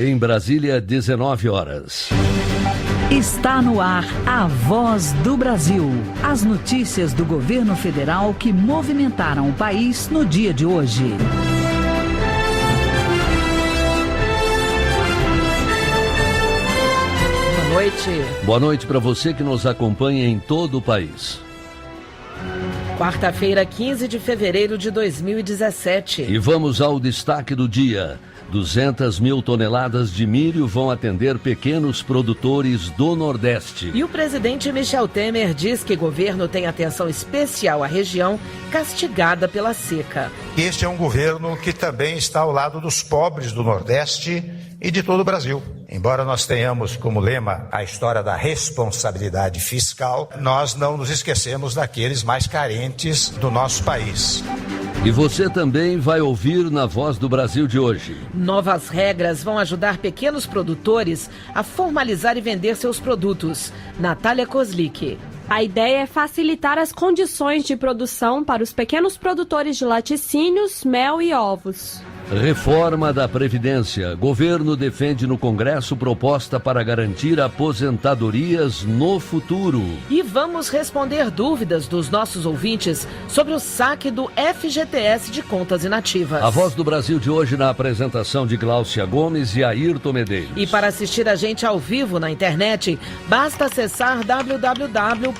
Em Brasília, 19 horas. Está no ar a Voz do Brasil. As notícias do governo federal que movimentaram o país no dia de hoje. Boa noite. Boa noite para você que nos acompanha em todo o país. Quarta-feira, 15 de fevereiro de 2017. E vamos ao destaque do dia. 200 mil toneladas de milho vão atender pequenos produtores do Nordeste. E o presidente Michel Temer diz que o governo tem atenção especial à região castigada pela seca. Este é um governo que também está ao lado dos pobres do Nordeste e de todo o Brasil. Embora nós tenhamos como lema a história da responsabilidade fiscal, nós não nos esquecemos daqueles mais carentes do nosso país. E você também vai ouvir na Voz do Brasil de hoje. Novas regras vão ajudar pequenos produtores a formalizar e vender seus produtos. Natália Kozlik. A ideia é facilitar as condições de produção para os pequenos produtores de laticínios, mel e ovos. Reforma da Previdência. Governo defende no Congresso proposta para garantir aposentadorias no futuro. E vamos responder dúvidas dos nossos ouvintes sobre o saque do FGTS de contas inativas. A Voz do Brasil de hoje na apresentação de Gláucia Gomes e Ayrton Medeiros. E para assistir a gente ao vivo na internet, basta acessar www.voz.gov.br.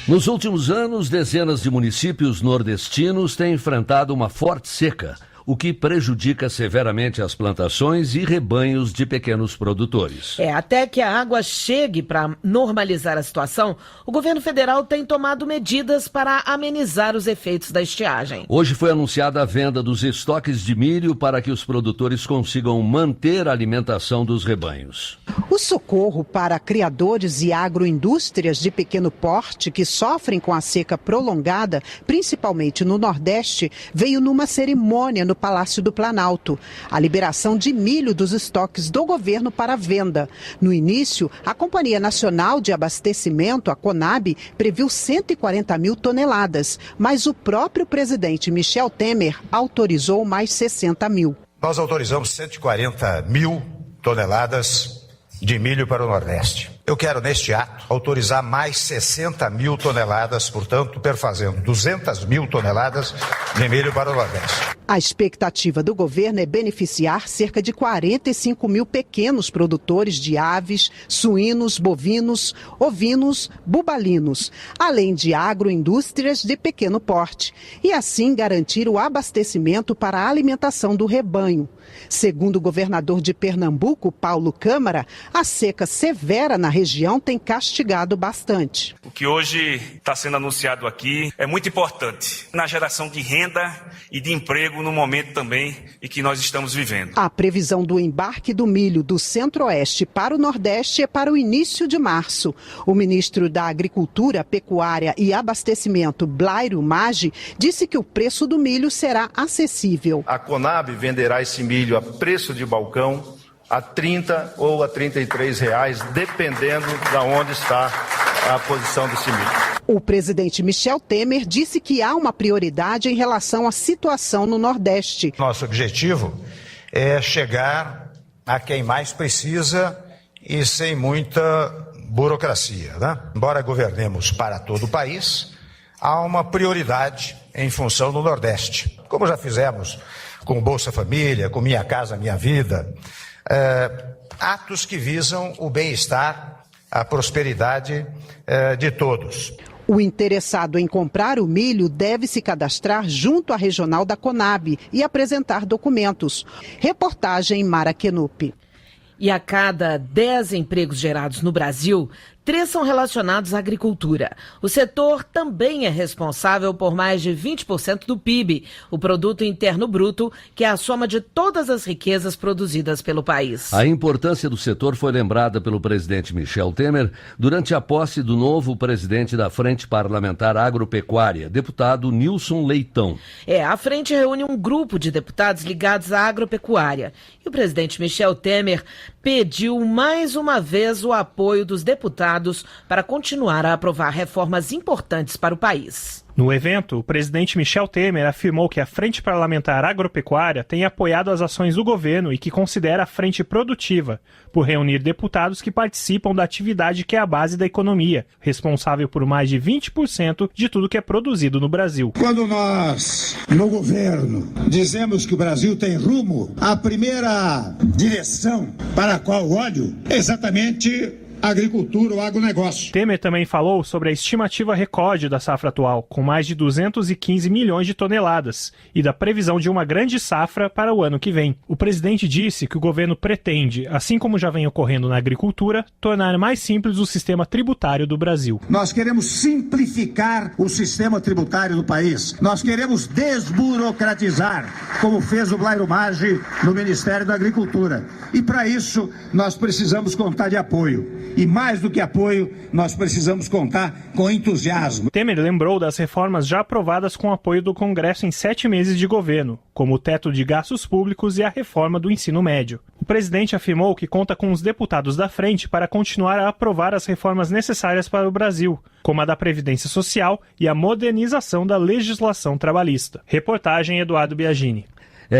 Nos últimos anos, dezenas de municípios nordestinos têm enfrentado uma forte seca, o que prejudica severamente as plantações e rebanhos de pequenos produtores. Até que a água chegue para normalizar a situação, o governo federal tem tomado medidas para amenizar os efeitos da estiagem. Hoje foi anunciada a venda dos estoques de milho para que os produtores consigam manter a alimentação dos rebanhos. O socorro para criadores e agroindústrias de pequeno porte que sofrem com a seca prolongada, principalmente no Nordeste, veio numa cerimônia no Palácio do Planalto. A liberação de milho dos estoques do governo para venda. No início, a Companhia Nacional de Abastecimento, a CONAB, previu 140 mil toneladas, mas o próprio presidente Michel Temer autorizou mais 60 mil. Nós autorizamos 140 mil toneladas de milho para o Nordeste. Eu quero, neste ato, autorizar mais 60 mil toneladas, portanto, perfazendo 200 mil toneladas de milho para o Nordeste. A expectativa do governo é beneficiar cerca de 45 mil pequenos produtores de aves, suínos, bovinos, ovinos, bubalinos, além de agroindústrias de pequeno porte, e assim garantir o abastecimento para a alimentação do rebanho. Segundo o governador de Pernambuco, Paulo Câmara, a seca severa na região tem castigado bastante. O que hoje está sendo anunciado aqui é muito importante na geração de renda e de emprego no momento também em que nós estamos vivendo. A previsão do embarque do milho do Centro-Oeste para o Nordeste é para o início de março. O ministro da Agricultura, Pecuária e Abastecimento, Blairo Maggi, disse que o preço do milho será acessível. A Conab venderá esse milho a preço de balcão a R$30 ou a R$33, dependendo de onde está a posição desse milho. O presidente Michel Temer disse que há uma prioridade em relação à situação no Nordeste. Nosso objetivo é chegar a quem mais precisa e sem muita burocracia, né? Embora governemos para todo o país, há uma prioridade em função do Nordeste. Como já fizemos com o Bolsa Família, com Minha Casa Minha Vida, atos que visam o bem-estar, a prosperidade de todos. O interessado em comprar o milho deve se cadastrar junto à regional da Conab e apresentar documentos. Reportagem Mara Kenup. E a cada 10 empregos gerados no Brasil, 3 são relacionados à agricultura. O setor também é responsável por mais de 20% do PIB, o Produto Interno Bruto, que é a soma de todas as riquezas produzidas pelo país. A importância do setor foi lembrada pelo presidente Michel Temer durante a posse do novo presidente da Frente Parlamentar Agropecuária, deputado Nilson Leitão. A frente reúne um grupo de deputados ligados à agropecuária. E o presidente Michel Temer pediu mais uma vez o apoio dos deputados para continuar a aprovar reformas importantes para o país. No evento, o presidente Michel Temer afirmou que a Frente Parlamentar Agropecuária tem apoiado as ações do governo e que considera a frente produtiva, por reunir deputados que participam da atividade que é a base da economia, responsável por mais de 20% de tudo que é produzido no Brasil. Quando nós, no governo, dizemos que o Brasil tem rumo, a primeira direção para a qual olho é exatamente a agricultura, o agronegócio. Temer também falou sobre a estimativa recorde da safra atual, com mais de 215 milhões de toneladas, e da previsão de uma grande safra para o ano que vem. O presidente disse que o governo pretende, assim como já vem ocorrendo na agricultura, tornar mais simples o sistema tributário do Brasil. Nós queremos simplificar o sistema tributário do país. Nós queremos desburocratizar, como fez o Blairo Maggi no Ministério da Agricultura. E para isso, nós precisamos contar de apoio. E mais do que apoio, nós precisamos contar com entusiasmo. Temer lembrou das reformas já aprovadas com apoio do Congresso em 7 meses de governo, como o teto de gastos públicos e a reforma do ensino médio. O presidente afirmou que conta com os deputados da frente para continuar a aprovar as reformas necessárias para o Brasil, como a da Previdência Social e a modernização da legislação trabalhista. Reportagem Eduardo Biagini.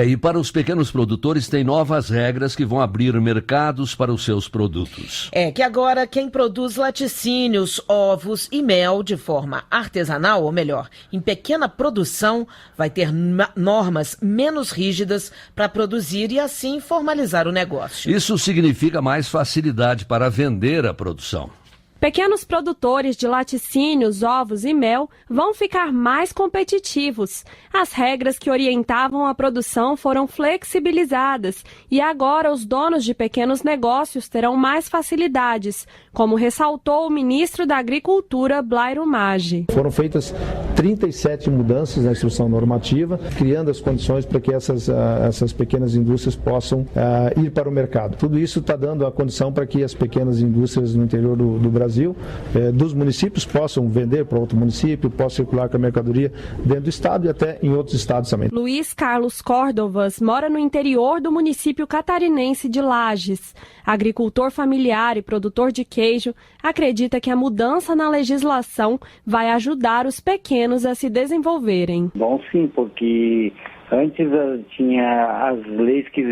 E para os pequenos produtores tem novas regras que vão abrir mercados para os seus produtos. Que agora quem produz laticínios, ovos e mel de forma artesanal, ou melhor, em pequena produção, vai ter normas menos rígidas para produzir e assim formalizar o negócio. Isso significa mais facilidade para vender a produção. Pequenos produtores de laticínios, ovos e mel vão ficar mais competitivos. As regras que orientavam a produção foram flexibilizadas e agora os donos de pequenos negócios terão mais facilidades, como ressaltou o ministro da Agricultura, Blairo Maggi. Foram feitas 37 mudanças na instrução normativa, criando as condições para que essas pequenas indústrias possam ir para o mercado. Tudo isso está dando a condição para que as pequenas indústrias no interior do Brasil, dos municípios, possam vender para outro município, possam circular com a mercadoria dentro do estado e até em outros estados também. Luiz Carlos Córdovas mora no interior do município catarinense de Lages. Agricultor familiar e produtor de queijo, acredita que a mudança na legislação vai ajudar os pequenos a se desenvolverem. Bom, sim, porque antes tinha as leis que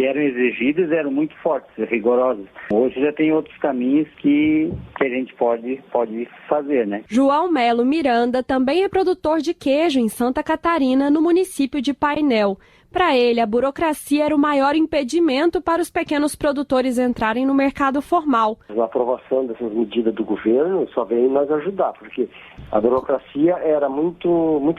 eram exigidas eram muito fortes, rigorosas. Hoje já tem outros caminhos que a gente pode fazer, né? João Melo Miranda também é produtor de queijo em Santa Catarina, no município de Painel. Para ele, a burocracia era o maior impedimento para os pequenos produtores entrarem no mercado formal. A aprovação dessas medidas do governo só veio nos ajudar, porque a burocracia era muito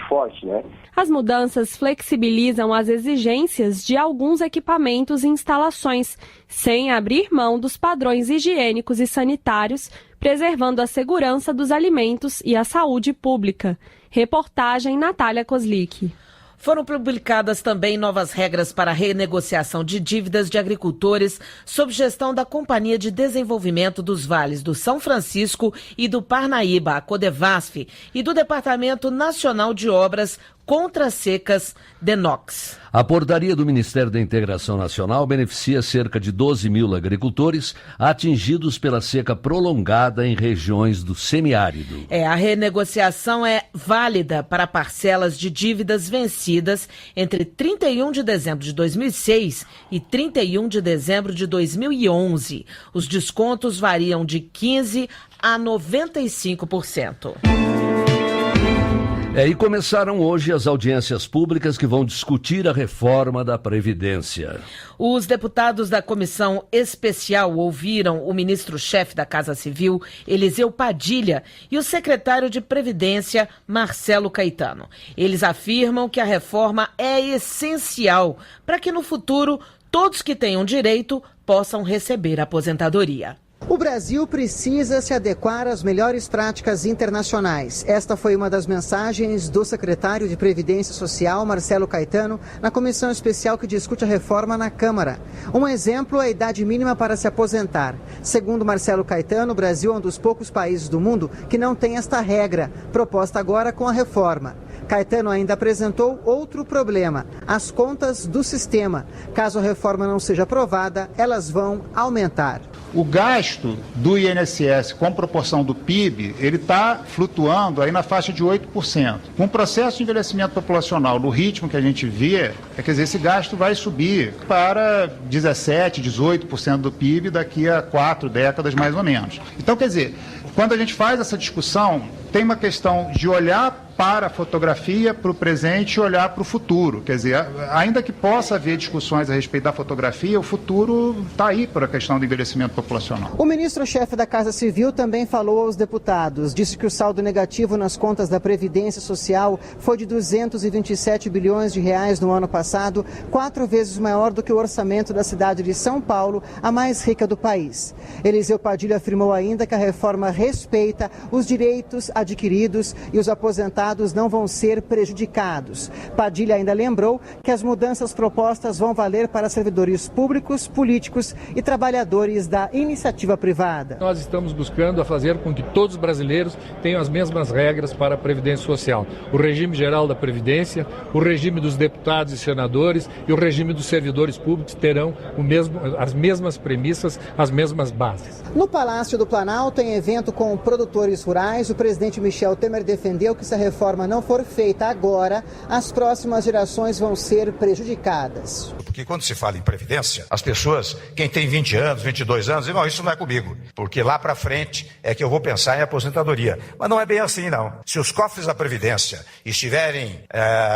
forte, né? As mudanças flexibilizam as exigências de alguns equipamentos e instalações, sem abrir mão dos padrões higiênicos e sanitários, preservando a segurança dos alimentos e a saúde pública. Reportagem Natália Kozlik. Foram publicadas também novas regras para a renegociação de dívidas de agricultores sob gestão da Companhia de Desenvolvimento dos Vales do São Francisco e do Parnaíba, a Codevasf, e do Departamento Nacional de Obras Contra Secas, DENOX. A portaria do Ministério da Integração Nacional beneficia cerca de 12 mil agricultores atingidos pela seca prolongada em regiões do semiárido. A renegociação é válida para parcelas de dívidas vencidas entre 31 de dezembro de 2006 e 31 de dezembro de 2011. Os descontos variam de 15% a 95%. E começaram hoje as audiências públicas que vão discutir a reforma da Previdência. Os deputados da Comissão Especial ouviram o ministro-chefe da Casa Civil, Eliseu Padilha, e o secretário de Previdência, Marcelo Caetano. Eles afirmam que a reforma é essencial para que no futuro todos que tenham direito possam receber aposentadoria. O Brasil precisa se adequar às melhores práticas internacionais. Esta foi uma das mensagens do secretário de Previdência Social, Marcelo Caetano, na comissão especial que discute a reforma na Câmara. Um exemplo é a idade mínima para se aposentar. Segundo Marcelo Caetano, o Brasil é um dos poucos países do mundo que não tem esta regra, proposta agora com a reforma. Caetano ainda apresentou outro problema, as contas do sistema. Caso a reforma não seja aprovada, elas vão aumentar. O gasto do INSS com proporção do PIB, ele está flutuando aí na faixa de 8%. Com o processo de envelhecimento populacional, no ritmo que a gente vê, quer dizer, esse gasto vai subir para 17%, 18% do PIB daqui a 4 décadas, mais ou menos. Então, quer dizer, quando a gente faz essa discussão, tem uma questão de olhar para a fotografia, para o presente e olhar para o futuro. Quer dizer, ainda que possa haver discussões a respeito da fotografia, o futuro está aí para a questão do envelhecimento populacional. O ministro-chefe da Casa Civil também falou aos deputados. Disse que o saldo negativo nas contas da Previdência Social foi de 227 bilhões de reais no ano passado, 4 vezes maior do que o orçamento da cidade de São Paulo, a mais rica do país. Eliseu Padilha afirmou ainda que a reforma respeita os direitos adquiridos e os aposentados não vão ser prejudicados. Padilha ainda lembrou que as mudanças propostas vão valer para servidores públicos, políticos e trabalhadores da iniciativa privada. Nós estamos buscando a fazer com que todos os brasileiros tenham as mesmas regras para a Previdência Social. O regime geral da Previdência, o regime dos deputados e senadores e o regime dos servidores públicos terão as mesmas premissas, as mesmas bases. No Palácio do Planalto, em evento com produtores rurais, o presidente Michel Temer defendeu que se a reforma não for feita agora, as próximas gerações vão ser prejudicadas. Porque quando se fala em previdência, as pessoas, quem tem 20 anos, 22 anos, dizem, não, isso não é comigo, porque lá para frente é que eu vou pensar em aposentadoria. Mas não é bem assim, não. Se os cofres da previdência estiverem,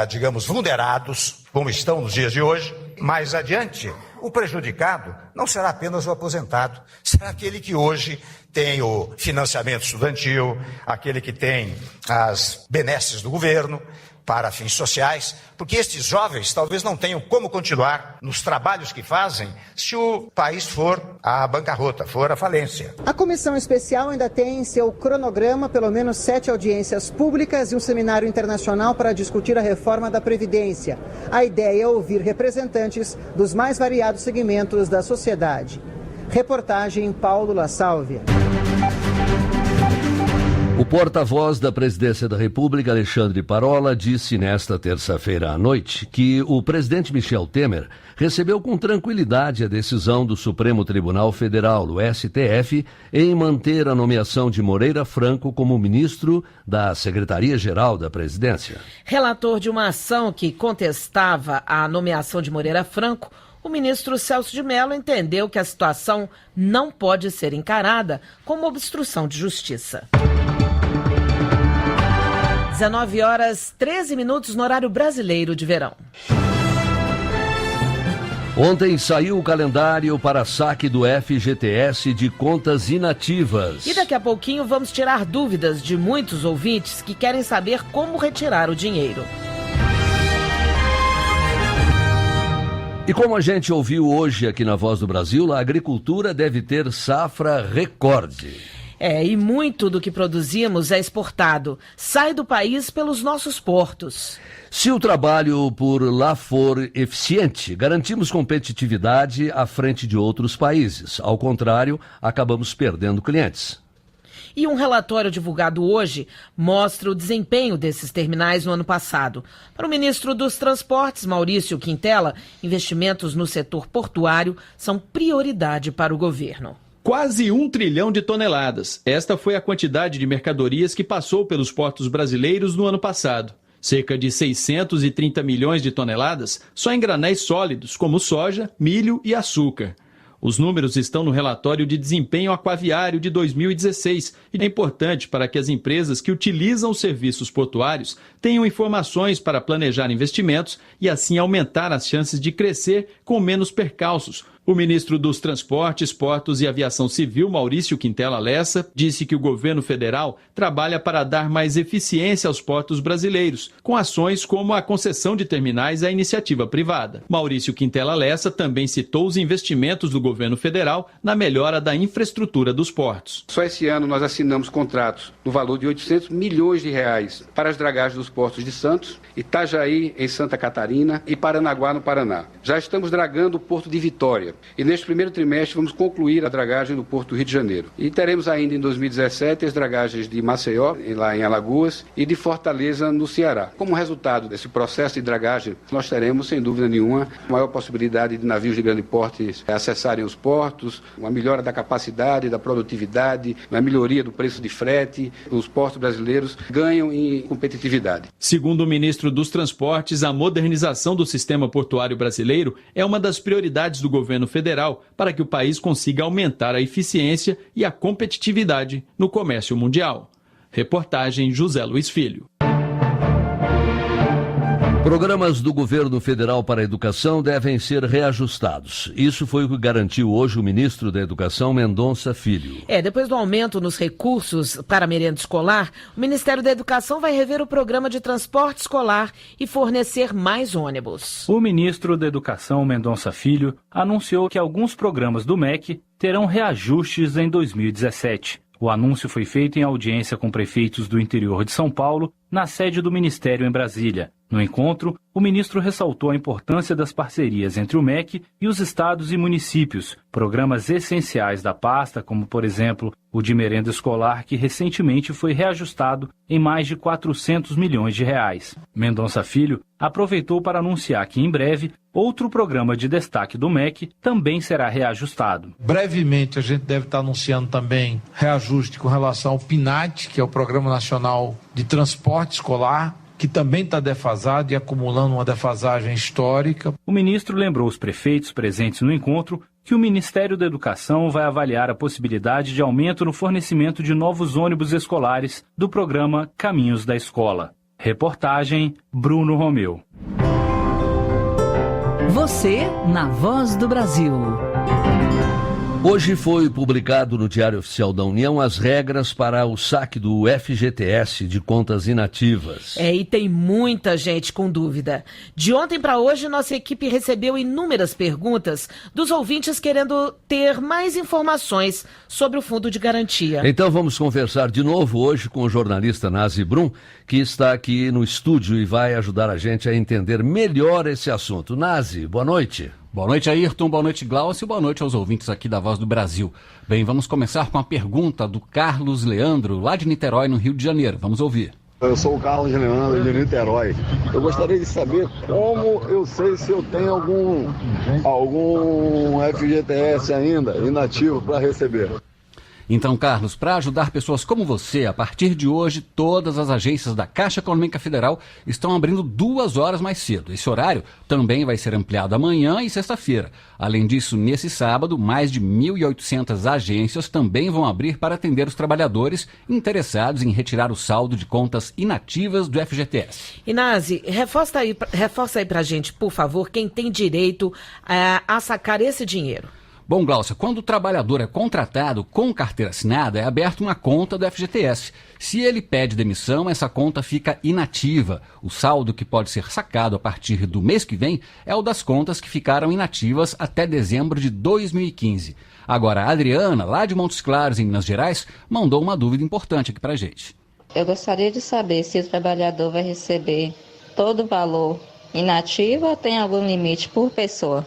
digamos, vulnerados, como estão nos dias de hoje, mais adiante, o prejudicado não será apenas o aposentado, será aquele que hoje tem o financiamento estudantil, aquele que tem as benesses do governo para fins sociais, porque estes jovens talvez não tenham como continuar nos trabalhos que fazem se o país for à bancarrota, for à falência. A comissão especial ainda tem em seu cronograma pelo menos 7 audiências públicas e um seminário internacional para discutir a reforma da Previdência. A ideia é ouvir representantes dos mais variados segmentos da sociedade. Reportagem Paulo La Sálvia. O porta-voz da Presidência da República, Alexandre Parola, disse nesta terça-feira à noite que o presidente Michel Temer recebeu com tranquilidade a decisão do Supremo Tribunal Federal, o STF, em manter a nomeação de Moreira Franco como ministro da Secretaria-Geral da Presidência. Relator de uma ação que contestava a nomeação de Moreira Franco, o ministro Celso de Mello entendeu que a situação não pode ser encarada como obstrução de justiça. 19h13 no horário brasileiro de verão. Ontem saiu o calendário para saque do FGTS de contas inativas. E daqui a pouquinho vamos tirar dúvidas de muitos ouvintes que querem saber como retirar o dinheiro. E como a gente ouviu hoje aqui na Voz do Brasil, a agricultura deve ter safra recorde. E muito do que produzimos é exportado. Sai do país pelos nossos portos. Se o trabalho por lá for eficiente, garantimos competitividade à frente de outros países. Ao contrário, acabamos perdendo clientes. E um relatório divulgado hoje mostra o desempenho desses terminais no ano passado. Para o ministro dos Transportes, Maurício Quintela, investimentos no setor portuário são prioridade para o governo. Quase 1 trilhão de toneladas. Esta foi a quantidade de mercadorias que passou pelos portos brasileiros no ano passado. Cerca de 630 milhões de toneladas só em granéis sólidos, como soja, milho e açúcar. Os números estão no relatório de desempenho aquaviário de 2016 e é importante para que as empresas que utilizam os serviços portuários tenham informações para planejar investimentos e assim aumentar as chances de crescer com menos percalços. O ministro dos Transportes, Portos e Aviação Civil, Maurício Quintela Lessa, disse que o governo federal trabalha para dar mais eficiência aos portos brasileiros, com ações como a concessão de terminais à iniciativa privada. Maurício Quintela Lessa também citou os investimentos do governo federal na melhora da infraestrutura dos portos. Só esse ano nós assinamos contratos no valor de 800 milhões de reais para as dragagens dos portos de Santos, Itajaí, em Santa Catarina, e Paranaguá, no Paraná. Já estamos dragando o Porto de Vitória e neste primeiro trimestre vamos concluir a dragagem do Porto do Rio de Janeiro. E teremos ainda em 2017 as dragagens de Maceió, lá em Alagoas, e de Fortaleza, no Ceará. Como resultado desse processo de dragagem, nós teremos, sem dúvida nenhuma, maior possibilidade de navios de grande porte acessarem os portos, uma melhora da capacidade, da produtividade, uma melhoria do preço de frete. Os portos brasileiros ganham em competitividade. Segundo o ministro dos Transportes, a modernização do sistema portuário brasileiro é uma das prioridades do governo federal para que o país consiga aumentar a eficiência e a competitividade no comércio mundial. Reportagem José Luiz Filho. Programas do governo federal para a educação devem ser reajustados. Isso foi o que garantiu hoje o ministro da Educação, Mendonça Filho. Depois do aumento nos recursos para a merenda escolar, o Ministério da Educação vai rever o programa de transporte escolar e fornecer mais ônibus. O ministro da Educação, Mendonça Filho, anunciou que alguns programas do MEC terão reajustes em 2017. O anúncio foi feito em audiência com prefeitos do interior de São Paulo, na sede do Ministério em Brasília. No encontro, o ministro ressaltou a importância das parcerias entre o MEC e os estados e municípios, programas essenciais da pasta, como, por exemplo, o de merenda escolar, que recentemente foi reajustado em mais de 400 milhões de reais. Mendonça Filho aproveitou para anunciar que, em breve, outro programa de destaque do MEC também será reajustado. Brevemente, a gente deve estar anunciando também reajuste com relação ao PNAD, que é o Programa Nacional de Transporte Escolar, que também está defasado e acumulando uma defasagem histórica. O ministro lembrou os prefeitos presentes no encontro que o Ministério da Educação vai avaliar a possibilidade de aumento no fornecimento de novos ônibus escolares do programa Caminhos da Escola. Reportagem Bruno Romeu. Você na Voz do Brasil. Hoje foi publicado no Diário Oficial da União as regras para o saque do FGTS de contas inativas. E tem muita gente com dúvida. De ontem para hoje, nossa equipe recebeu inúmeras perguntas dos ouvintes querendo ter mais informações sobre o Fundo de Garantia. Então vamos conversar de novo hoje com o jornalista Nazi Brum, que está aqui no estúdio e vai ajudar a gente a entender melhor esse assunto. Nazi, boa noite. Boa noite, Ayrton, boa noite, Glaucio, e boa noite aos ouvintes aqui da Voz do Brasil. Bem, vamos começar com a pergunta do Carlos Leandro, lá de Niterói, no Rio de Janeiro. Vamos ouvir. Eu sou o Carlos Leandro, de Niterói. Eu gostaria de saber como eu sei se eu tenho algum FGTS ainda inativo para receber. Então, Carlos, para ajudar pessoas como você, a partir de hoje, todas as agências da Caixa Econômica Federal estão abrindo 2 horas mais cedo. Esse horário também vai ser ampliado amanhã e sexta-feira. Além disso, nesse sábado, mais de 1.800 agências também vão abrir para atender os trabalhadores interessados em retirar o saldo de contas inativas do FGTS. Nazi, reforça aí pra gente, por favor, quem tem direito a sacar esse dinheiro. Bom, Glaucia, quando o trabalhador é contratado com carteira assinada, é aberta uma conta do FGTS. Se ele pede demissão, essa conta fica inativa. O saldo que pode ser sacado a partir do mês que vem é o das contas que ficaram inativas até dezembro de 2015. Agora, a Adriana, lá de Montes Claros, em Minas Gerais, mandou uma dúvida importante aqui pra gente. Eu gostaria de saber se o trabalhador vai receber todo o valor inativo ou tem algum limite por pessoa?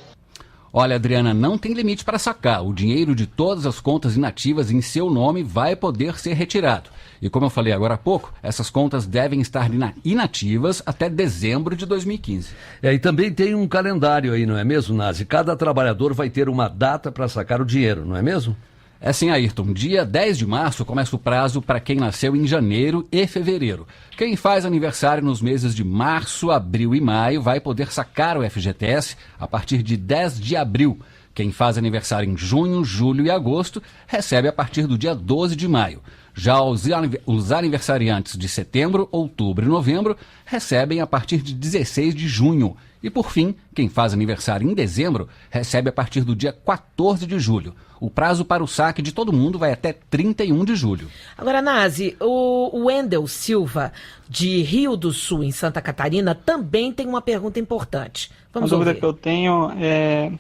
Olha, Adriana, não tem limite para sacar. O dinheiro de todas as contas inativas em seu nome vai poder ser retirado. E como eu falei agora há pouco, essas contas devem estar inativas até dezembro de 2015. E também tem um calendário aí, não é mesmo, Nazi? Cada trabalhador vai ter uma data para sacar o dinheiro, não é mesmo? É sim, Ayrton. Dia 10 de março começa o prazo para quem nasceu em janeiro e fevereiro. Quem faz aniversário nos meses de março, abril e maio vai poder sacar o FGTS a partir de 10 de abril. Quem faz aniversário em junho, julho e agosto recebe a partir do dia 12 de maio. Já os aniversariantes de setembro, outubro e novembro recebem a partir de 16 de junho. E, por fim, quem faz aniversário em dezembro recebe a partir do dia 14 de julho. O prazo para o saque de todo mundo vai até 31 de julho. Agora, Nazi, o Wendel Silva, de Rio do Sul, em Santa Catarina, também tem uma pergunta importante. Vamos ouvir. A dúvida que eu tenho é,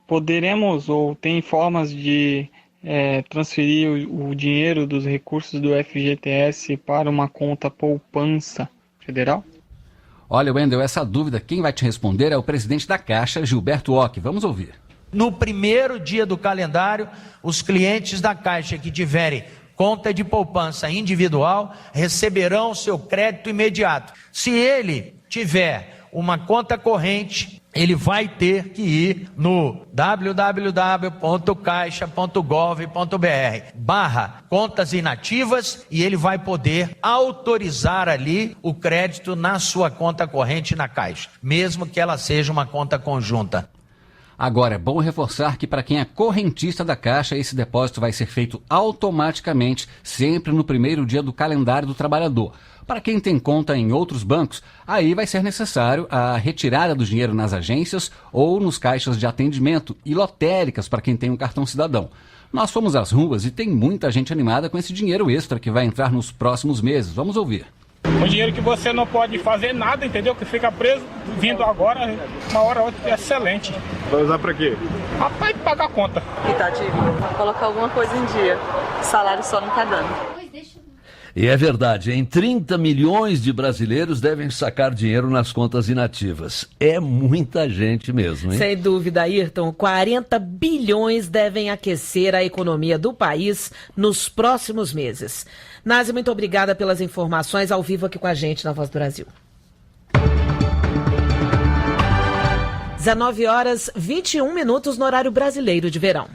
poderemos ou tem formas de transferir o dinheiro dos recursos do FGTS para uma conta poupança federal? Olha, Wendel, essa dúvida quem vai te responder é o presidente da Caixa, Gilberto Ock. Vamos ouvir. No primeiro dia do calendário, os clientes da Caixa que tiverem conta de poupança individual receberão seu crédito imediato. Se ele tiver uma conta corrente, ele vai ter que ir no www.caixa.gov.br/contas inativas e ele vai poder autorizar ali o crédito na sua conta corrente na Caixa, mesmo que ela seja uma conta conjunta. Agora, é bom reforçar que para quem é correntista da Caixa, esse depósito vai ser feito automaticamente, sempre no primeiro dia do calendário do trabalhador. Para quem tem conta em outros bancos, aí vai ser necessário a retirada do dinheiro nas agências ou nos caixas de atendimento e lotéricas para quem tem um cartão cidadão. Nós fomos às ruas e tem muita gente animada com esse dinheiro extra que vai entrar nos próximos meses. Vamos ouvir. Um dinheiro que você não pode fazer nada, entendeu? Que fica preso, vindo agora, uma hora ou outra, é excelente. Vai usar pra quê? Rapaz, pagar a conta. Colocar alguma coisa em dia. O salário só não tá dando. E é verdade, em 30 milhões de brasileiros devem sacar dinheiro nas contas inativas. É muita gente mesmo, hein? Sem dúvida, Ayrton. 40 bilhões devem aquecer a economia do país nos próximos meses. Nazi, muito obrigada pelas informações ao vivo aqui com a gente na Voz do Brasil. 19h21 no horário brasileiro de verão.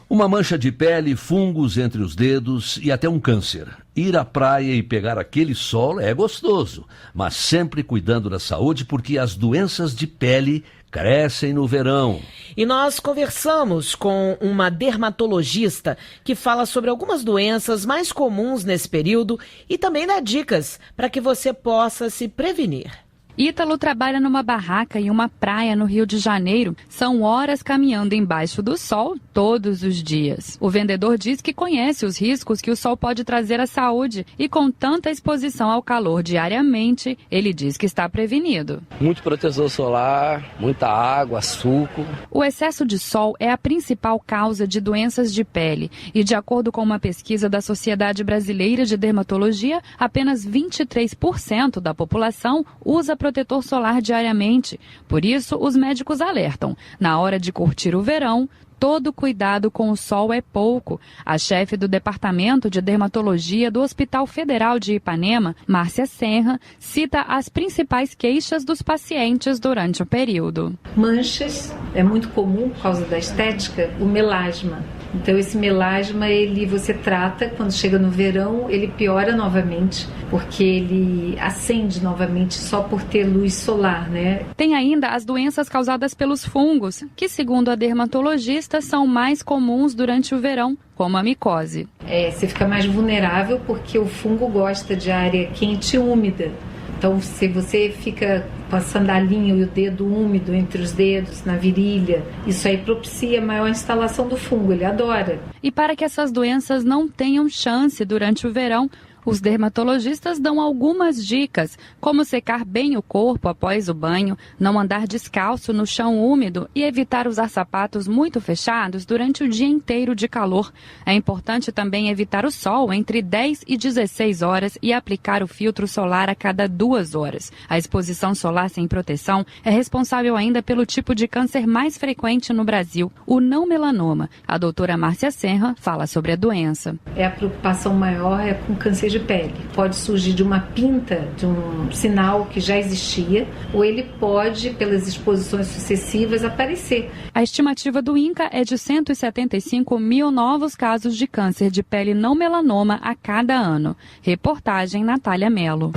Uma mancha de pele, fungos entre os dedos e até um câncer. Ir à praia e pegar aquele sol é gostoso, mas sempre cuidando da saúde porque as doenças de pele crescem no verão. E nós conversamos com uma dermatologista que fala sobre algumas doenças mais comuns nesse período e também dá dicas para que você possa se prevenir. Ítalo trabalha numa barraca em uma praia no Rio de Janeiro. São horas caminhando embaixo do sol todos os dias. O vendedor diz que conhece os riscos que o sol pode trazer à saúde e com tanta exposição ao calor diariamente, ele diz que está prevenido. Muito protetor solar, muita água, suco. O excesso de sol é a principal causa de doenças de pele e, de acordo com uma pesquisa da Sociedade Brasileira de Dermatologia, apenas 23% da população usa protetor solar diariamente. Por isso, os médicos alertam: na hora de curtir o verão, todo cuidado com o sol é pouco. A chefe do Departamento de Dermatologia do Hospital Federal de Ipanema, Márcia Senra, cita as principais queixas dos pacientes durante o período. Manchas, é muito comum por causa da estética, o melasma. Então esse melasma, você trata, quando chega no verão, ele piora novamente, porque ele acende novamente só por ter luz solar, né? Tem ainda as doenças causadas pelos fungos, que segundo a dermatologista são mais comuns durante o verão, como a micose. Você fica mais vulnerável porque o fungo gosta de área quente e úmida. Então, se você fica com a sandalinha e o dedo úmido entre os dedos, na virilha, isso aí propicia maior instalação do fungo, ele adora. E para que essas doenças não tenham chance durante o verão, os dermatologistas dão algumas dicas, como secar bem o corpo após o banho, não andar descalço no chão úmido e evitar usar sapatos muito fechados durante o dia inteiro de calor. É importante também evitar o sol entre 10 e 16 horas e aplicar o filtro solar a cada 2 horas. A exposição solar sem proteção é responsável ainda pelo tipo de câncer mais frequente no Brasil, o não melanoma. A doutora Márcia Senra fala sobre a doença. A preocupação maior é com câncer de pele. Pode surgir de uma pinta, de um sinal que já existia, ou ele pode, pelas exposições sucessivas, aparecer. A estimativa do INCA é de 175 mil novos casos de câncer de pele não melanoma a cada ano. Reportagem Natália Mello.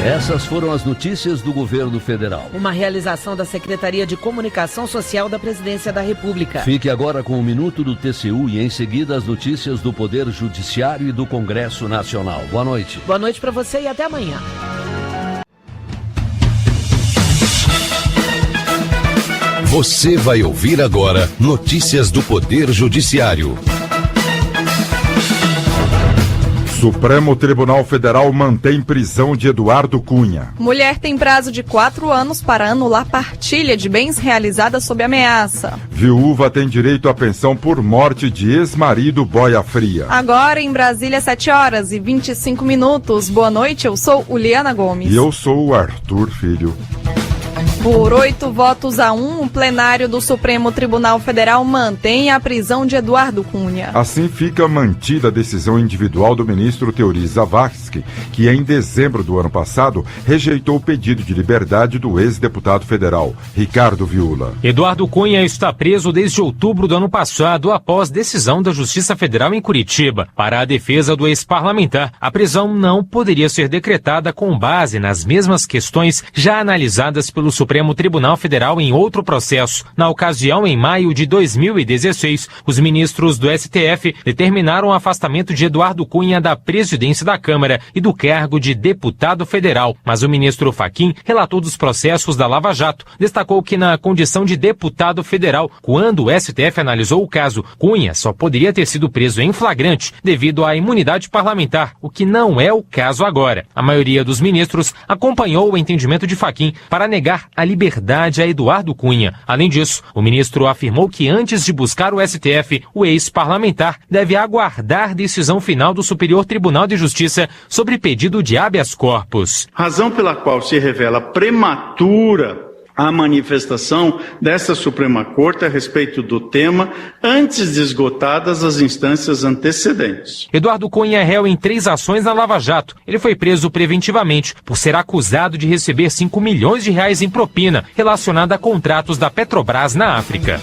Essas foram as notícias do governo federal. Uma realização da Secretaria de Comunicação Social da Presidência da República. Fique agora com o Minuto do TCU e em seguida as notícias do Poder Judiciário e do Congresso Nacional. Boa noite. Boa noite para você e até amanhã. Você vai ouvir agora notícias do Poder Judiciário. Supremo Tribunal Federal mantém prisão de Eduardo Cunha. Mulher tem prazo de 4 anos para anular partilha de bens realizada sob ameaça. Viúva tem direito à pensão por morte de ex-marido boia fria. Agora em Brasília, 7h25. Boa noite, eu sou Uliana Gomes. E eu sou o Arthur Filho. Por 8 votos a 1, o plenário do Supremo Tribunal Federal mantém a prisão de Eduardo Cunha. Assim fica mantida a decisão individual do ministro Teori Zavascki, que em dezembro do ano passado rejeitou o pedido de liberdade do ex-deputado federal, Ricardo Viula. Eduardo Cunha está preso desde outubro do ano passado, após decisão da Justiça Federal em Curitiba. Para a defesa do ex-parlamentar, a prisão não poderia ser decretada com base nas mesmas questões já analisadas pelo Supremo Tribunal Federal em outro processo. Na ocasião, em maio de 2016, os ministros do STF determinaram o afastamento de Eduardo Cunha da presidência da Câmara e do cargo de deputado federal. Mas o ministro Fachin, relator dos processos da Lava Jato, destacou que na condição de deputado federal, quando o STF analisou o caso, Cunha só poderia ter sido preso em flagrante devido à imunidade parlamentar, o que não é o caso agora. A maioria dos ministros acompanhou o entendimento de Fachin para negar a liberdade a Eduardo Cunha. Além disso, o ministro afirmou que antes de buscar o STF, o ex-parlamentar deve aguardar decisão final do Superior Tribunal de Justiça sobre pedido de habeas corpus. Razão pela qual se revela prematura a manifestação desta Suprema Corte a respeito do tema antes de esgotadas as instâncias antecedentes. Eduardo Cunha é réu em 3 ações na Lava Jato. Ele foi preso preventivamente por ser acusado de receber 5 milhões de reais em propina relacionada a contratos da Petrobras na África.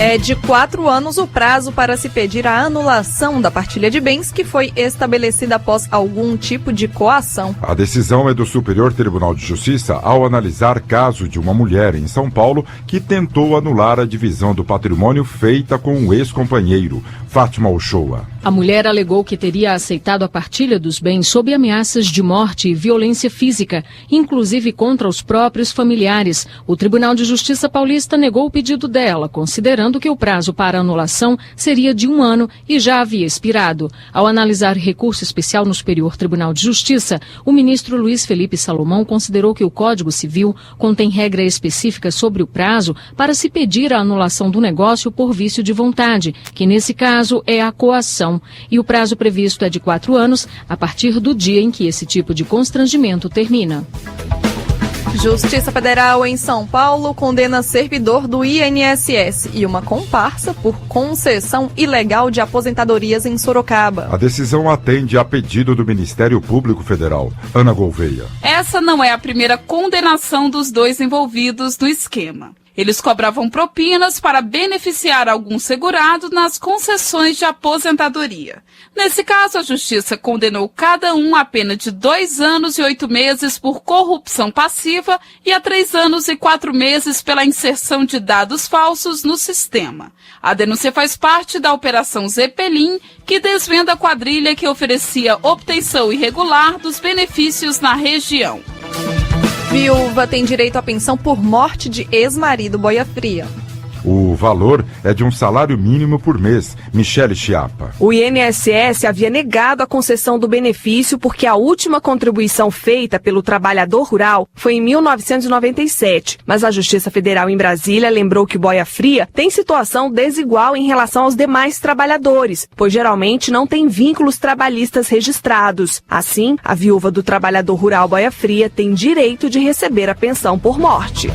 É de 4 anos o prazo para se pedir a anulação da partilha de bens que foi estabelecida após algum tipo de coação. A decisão é do Superior Tribunal de Justiça ao analisar caso de uma mulher em São Paulo que tentou anular a divisão do patrimônio feita com o ex-companheiro, Fátima Uchoa. A mulher alegou que teria aceitado a partilha dos bens sob ameaças de morte e violência física, inclusive contra os próprios familiares. O Tribunal de Justiça paulista negou o pedido dela, considerando que o prazo para anulação seria de 1 ano e já havia expirado. Ao analisar recurso especial no Superior Tribunal de Justiça, o ministro Luiz Felipe Salomão considerou que o Código Civil contém regra específica sobre o prazo para se pedir a anulação do negócio por vício de vontade, que nesse caso é a coação. E o prazo previsto é de 4 anos, a partir do dia em que esse tipo de constrangimento termina. Justiça Federal em São Paulo condena servidor do INSS e uma comparsa por concessão ilegal de aposentadorias em Sorocaba. A decisão atende a pedido do Ministério Público Federal. Ana Gouveia. Essa não é a primeira condenação dos 2 envolvidos no esquema. Eles cobravam propinas para beneficiar algum segurado nas concessões de aposentadoria. Nesse caso, a Justiça condenou cada um a pena de 2 anos e 8 meses por corrupção passiva e a 3 anos e 4 meses pela inserção de dados falsos no sistema. A denúncia faz parte da Operação Zeppelin, que desvenda a quadrilha que oferecia obtenção irregular dos benefícios na região. Viúva tem direito à pensão por morte de ex-marido boia fria. O valor é de um salário mínimo por mês. Michele Chiapa. O INSS havia negado a concessão do benefício porque a última contribuição feita pelo trabalhador rural foi em 1997. Mas a Justiça Federal em Brasília lembrou que o boia fria tem situação desigual em relação aos demais trabalhadores, pois geralmente não tem vínculos trabalhistas registrados. Assim, a viúva do trabalhador rural boia fria tem direito de receber a pensão por morte.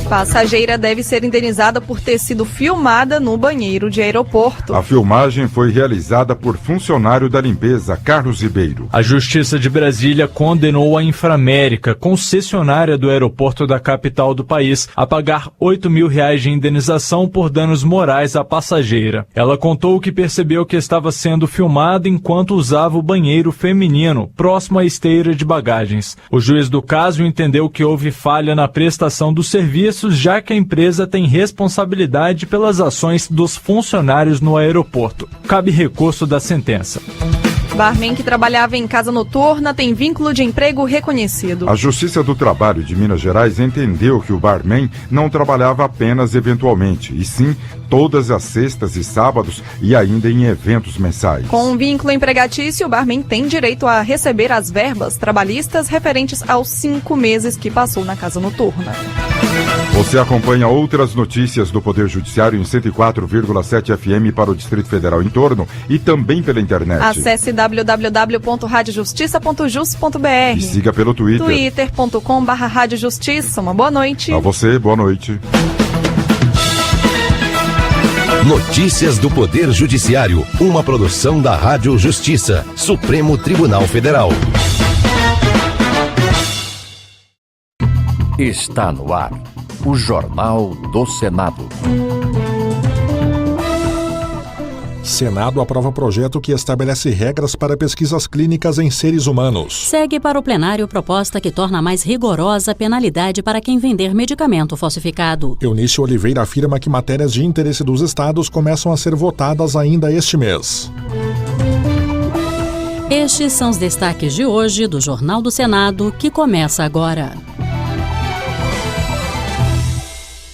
Passageira deve ser indenizada por ter sido filmada no banheiro de aeroporto. A filmagem foi realizada por funcionário da limpeza, Carlos Ribeiro. A Justiça de Brasília condenou a Inframérica, concessionária do aeroporto da capital do país, a pagar R$8 mil de indenização por danos morais à passageira. Ela contou que percebeu que estava sendo filmada enquanto usava o banheiro feminino, próximo à esteira de bagagens. O juiz do caso entendeu que houve falha na prestação do serviço, já que a empresa tem responsabilidade pelas ações dos funcionários no aeroporto. Cabe recurso da sentença. Barman que trabalhava em casa noturna tem vínculo de emprego reconhecido. A Justiça do Trabalho de Minas Gerais entendeu que o barman não trabalhava apenas eventualmente, e sim todas as sextas e sábados e ainda em eventos mensais. Com um vínculo empregatício, o barman tem direito a receber as verbas trabalhistas referentes aos 5 meses que passou na casa noturna. Você acompanha outras notícias do Poder Judiciário em 104,7 FM para o Distrito Federal em torno e também pela internet. Acesse www.radiojustiça.jus.br e siga pelo Twitter. twitter.com/radiojustiça. Uma boa noite. A você, boa noite. Notícias do Poder Judiciário, uma produção da Rádio Justiça, Supremo Tribunal Federal. Está no ar, o Jornal do Senado. Senado aprova projeto que estabelece regras para pesquisas clínicas em seres humanos. Segue para o plenário proposta que torna mais rigorosa a penalidade para quem vender medicamento falsificado. Eunice Oliveira afirma que matérias de interesse dos estados começam a ser votadas ainda este mês. Estes são os destaques de hoje do Jornal do Senado, que começa agora.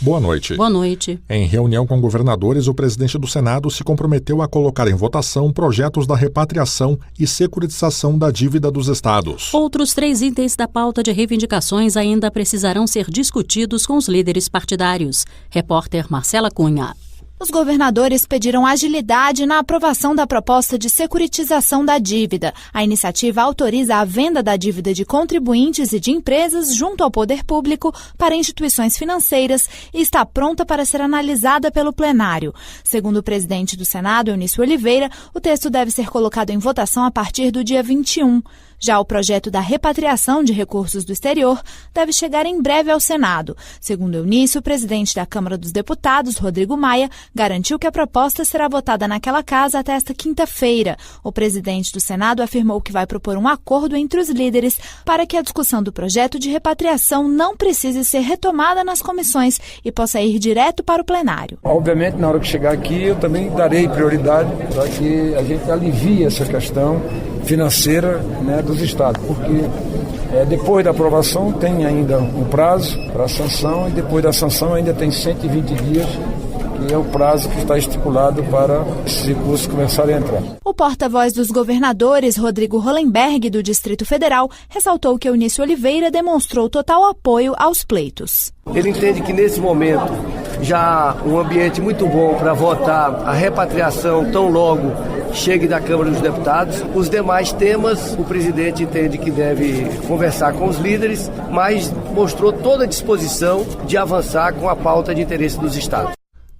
Boa noite. Boa noite. Em reunião com governadores, o presidente do Senado se comprometeu a colocar em votação projetos da repatriação e securitização da dívida dos estados. Outros 3 itens da pauta de reivindicações ainda precisarão ser discutidos com os líderes partidários. Repórter Marcela Cunha. Os governadores pediram agilidade na aprovação da proposta de securitização da dívida. A iniciativa autoriza a venda da dívida de contribuintes e de empresas junto ao poder público para instituições financeiras e está pronta para ser analisada pelo plenário. Segundo o presidente do Senado, Eunice Oliveira, o texto deve ser colocado em votação a partir do dia 21. Já o projeto da repatriação de recursos do exterior deve chegar em breve ao Senado. Segundo Eunice, o presidente da Câmara dos Deputados, Rodrigo Maia, garantiu que a proposta será votada naquela casa até esta quinta-feira. O presidente do Senado afirmou que vai propor um acordo entre os líderes para que a discussão do projeto de repatriação não precise ser retomada nas comissões e possa ir direto para o plenário. Obviamente, na hora que chegar aqui, eu também darei prioridade para que a gente alivie essa questão financeira, dos estados, porque depois da aprovação tem ainda um prazo para a sanção e depois da sanção ainda tem 120 dias, que é o prazo que está estipulado para esses recursos começarem a entrar. O porta-voz dos governadores, Rodrigo Hollenberg, do Distrito Federal, ressaltou que Eunice Oliveira demonstrou total apoio aos pleitos. Ele entende que nesse momento já há um ambiente muito bom para votar a repatriação tão logo chegue da Câmara dos Deputados. Os demais temas, o presidente entende que deve conversar com os líderes, mas mostrou toda a disposição de avançar com a pauta de interesse dos estados.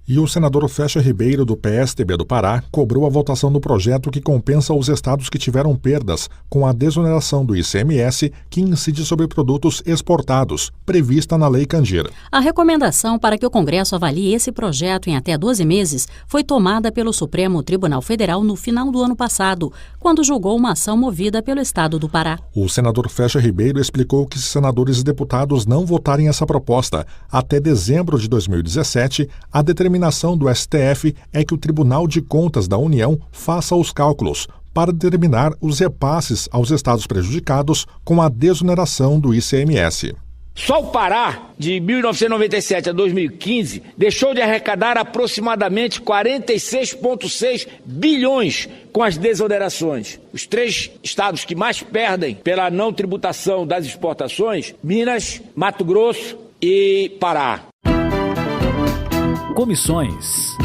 E o senador Fecha Ribeiro, do PSTB do Pará, cobrou a votação do projeto que compensa os estados que tiveram perdas com a desoneração do ICMS que incide sobre produtos exportados, prevista na Lei Candir. A recomendação para que o Congresso avalie esse projeto em até 12 meses foi tomada pelo Supremo Tribunal Federal no final do ano passado, quando julgou uma ação movida pelo estado do Pará. O senador Fecha Ribeiro explicou que se senadores e deputados não votarem essa proposta até dezembro de 2017, a determinação do STF é que o Tribunal de Contas da União faça os cálculos para determinar os repasses aos estados prejudicados com a desoneração do ICMS. Só o Pará, de 1997 a 2015, deixou de arrecadar aproximadamente 46,6 bilhões com as desonerações. Os 3 estados que mais perdem pela não tributação das exportações, Minas, Mato Grosso e Pará. Comissões.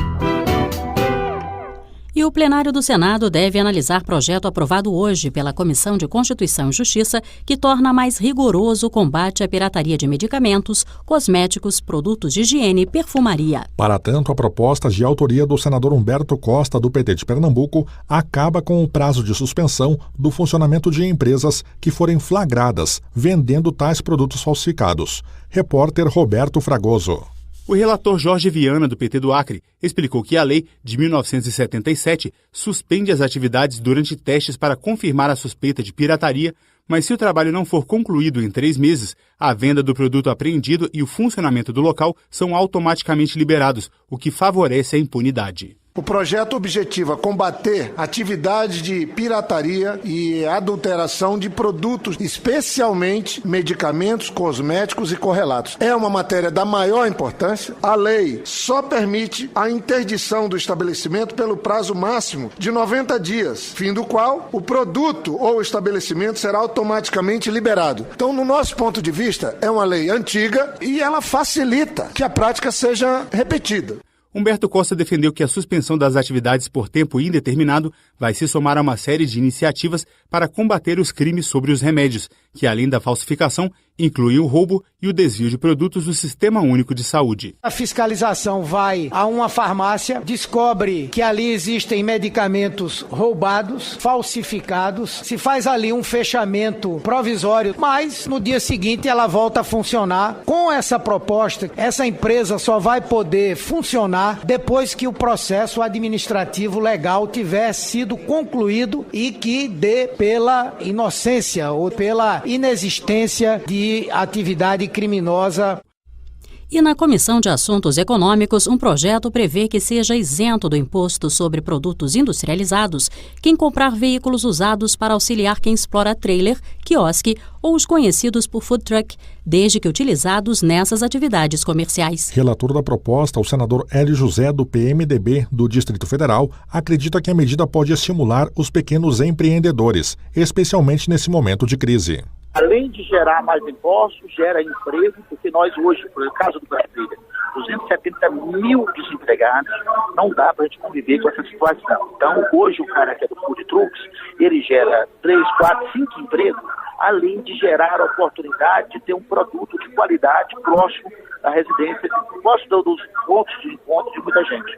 E o plenário do Senado deve analisar projeto aprovado hoje pela Comissão de Constituição e Justiça que torna mais rigoroso o combate à pirataria de medicamentos, cosméticos, produtos de higiene e perfumaria. Para tanto, a proposta de autoria do senador Humberto Costa, do PT de Pernambuco, acaba com o prazo de suspensão do funcionamento de empresas que forem flagradas vendendo tais produtos falsificados. Repórter Roberto Fragoso. O relator Jorge Viana, do PT do Acre, explicou que a lei de 1977 suspende as atividades durante testes para confirmar a suspeita de pirataria, mas se o trabalho não for concluído em 3 meses, a venda do produto apreendido e o funcionamento do local são automaticamente liberados, o que favorece a impunidade. O projeto objetiva combater atividades de pirataria e adulteração de produtos, especialmente medicamentos, cosméticos e correlatos. É uma matéria da maior importância. A lei só permite a interdição do estabelecimento pelo prazo máximo de 90 dias, fim do qual o produto ou estabelecimento será automaticamente liberado. Então, no nosso ponto de vista, é uma lei antiga e ela facilita que a prática seja repetida. Humberto Costa defendeu que a suspensão das atividades por tempo indeterminado vai se somar a uma série de iniciativas para combater os crimes sobre os remédios, que além da falsificação, incluem o roubo e o desvio de produtos do Sistema Único de Saúde. A fiscalização vai a uma farmácia, descobre que ali existem medicamentos roubados, falsificados, se faz ali um fechamento provisório, mas no dia seguinte ela volta a funcionar. Com essa proposta, essa empresa só vai poder funcionar depois que o processo administrativo legal tiver sido concluído e que dê pela inocência ou pela inexistência de atividade criminosa. E na Comissão de Assuntos Econômicos, um projeto prevê que seja isento do imposto sobre produtos industrializados quem comprar veículos usados para auxiliar quem explora trailer, quiosque ou os conhecidos por food truck, desde que utilizados nessas atividades comerciais. Relator da proposta, o senador Hélio José, do PMDB do Distrito Federal, acredita que a medida pode estimular os pequenos empreendedores, especialmente nesse momento de crise. Além de gerar mais impostos, gera emprego, porque nós hoje, por caso do Brasil, 270 mil desempregados, não dá para a gente conviver com essa situação. Então, hoje o cara que é do food trucks, ele gera 3, 4, 5 empregos, além de gerar a oportunidade de ter um produto de qualidade próximo da residência, próximo dos pontos de encontro de muita gente.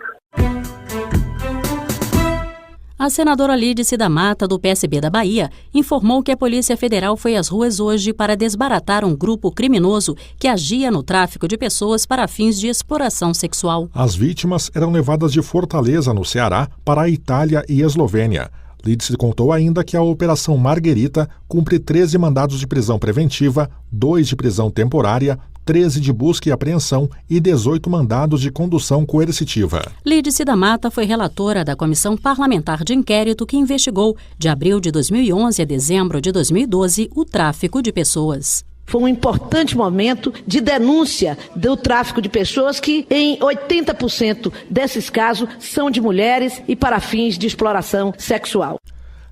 A senadora Lídice da Mata, do PSB da Bahia, informou que a Polícia Federal foi às ruas hoje para desbaratar um grupo criminoso que agia no tráfico de pessoas para fins de exploração sexual. As vítimas eram levadas de Fortaleza, no Ceará, para a Itália e Eslovênia. Lídice contou ainda que a Operação Marguerita cumpre 13 mandados de prisão preventiva, 2 de prisão temporária, 13 de busca e apreensão e 18 mandados de condução coercitiva. Lídice da Mata foi relatora da Comissão Parlamentar de Inquérito que investigou, de abril de 2011 a dezembro de 2012, o tráfico de pessoas. Foi um importante momento de denúncia do tráfico de pessoas que, em 80% desses casos, são de mulheres e para fins de exploração sexual.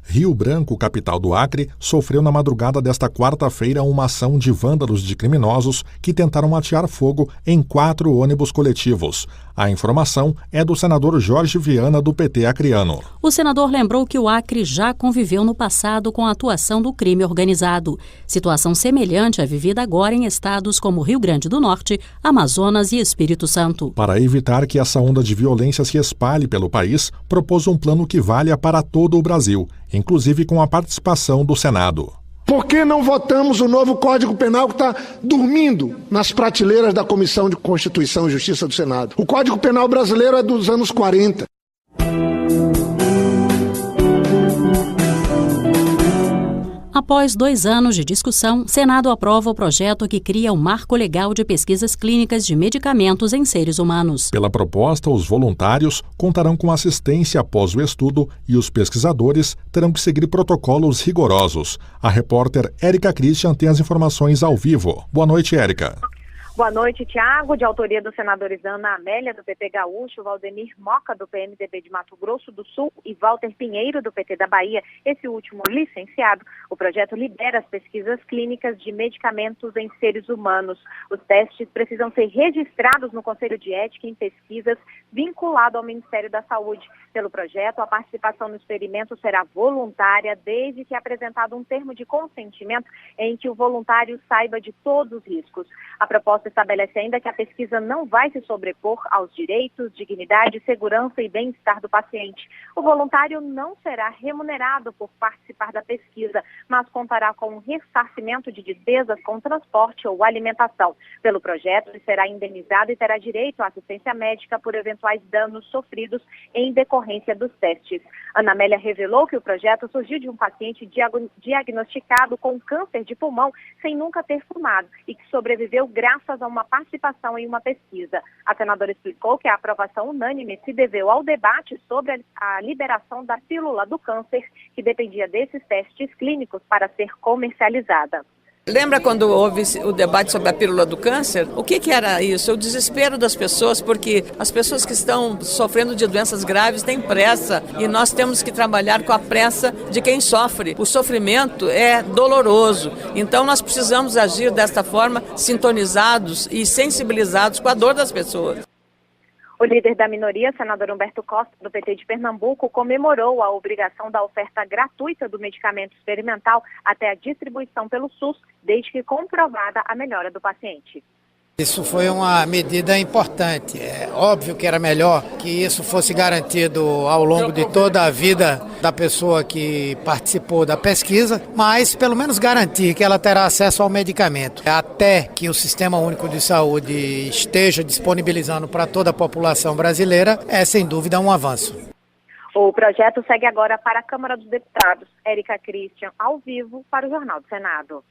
Rio Branco, capital do Acre, sofreu na madrugada desta quarta-feira uma ação de vândalos de criminosos que tentaram atear fogo em 4 ônibus coletivos. A informação é do senador Jorge Viana, do PT acreano. O senador lembrou que o Acre já conviveu no passado com a atuação do crime organizado. Situação semelhante à vivida agora em estados como Rio Grande do Norte, Amazonas e Espírito Santo. Para evitar que essa onda de violência se espalhe pelo país, propôs um plano que valha para todo o Brasil, inclusive com a participação do Senado. Por que não votamos o novo Código Penal que está dormindo nas prateleiras da Comissão de Constituição e Justiça do Senado? O Código Penal brasileiro é dos anos 40. Após 2 anos de discussão, Senado aprova o projeto que cria o Marco Legal de Pesquisas Clínicas de Medicamentos em Seres Humanos. Pela proposta, os voluntários contarão com assistência após o estudo e os pesquisadores terão que seguir protocolos rigorosos. A repórter Érica Christian tem as informações ao vivo. Boa noite, Érica. Boa noite, Tiago, de autoria dos senadores Ana Amélia, do PT Gaúcho, Valdemir Moca, do PMDB de Mato Grosso do Sul e Walter Pinheiro, do PT da Bahia, esse último licenciado. O projeto libera as pesquisas clínicas de medicamentos em seres humanos. Os testes precisam ser registrados no Conselho de Ética em Pesquisas, vinculado ao Ministério da Saúde. Pelo projeto, a participação no experimento será voluntária, desde que apresentado um termo de consentimento em que o voluntário saiba de todos os riscos. A proposta estabelece ainda que a pesquisa não vai se sobrepor aos direitos, dignidade, segurança e bem-estar do paciente. O voluntário não será remunerado por participar da pesquisa, mas contará com um ressarcimento de despesas com transporte ou alimentação. Pelo projeto, ele será indenizado e terá direito à assistência médica por eventuais danos sofridos em decorrência dos testes. Ana Amélia revelou que o projeto surgiu de um paciente diagnosticado com câncer de pulmão sem nunca ter fumado e que sobreviveu graças candidatas a uma participação em uma pesquisa. A senadora explicou que a aprovação unânime se deveu ao debate sobre a liberação da pílula do câncer, que dependia desses testes clínicos para ser comercializada. Lembra quando houve o debate sobre a pílula do câncer? O que era isso? O desespero das pessoas, porque as pessoas que estão sofrendo de doenças graves têm pressa e nós temos que trabalhar com a pressa de quem sofre. O sofrimento é doloroso, então nós precisamos agir desta forma, sintonizados e sensibilizados com a dor das pessoas. O líder da minoria, senador Humberto Costa, do PT de Pernambuco, comemorou a obrigação da oferta gratuita do medicamento experimental até a distribuição pelo SUS, desde que comprovada a melhora do paciente. Isso foi uma medida importante. É óbvio que era melhor que isso fosse garantido ao longo de toda a vida da pessoa que participou da pesquisa, mas pelo menos garantir que ela terá acesso ao medicamento. Até que o Sistema Único de Saúde esteja disponibilizando para toda a população brasileira, é sem dúvida um avanço. O projeto segue agora para a Câmara dos Deputados. Érica Christian, ao vivo, para o Jornal do Senado.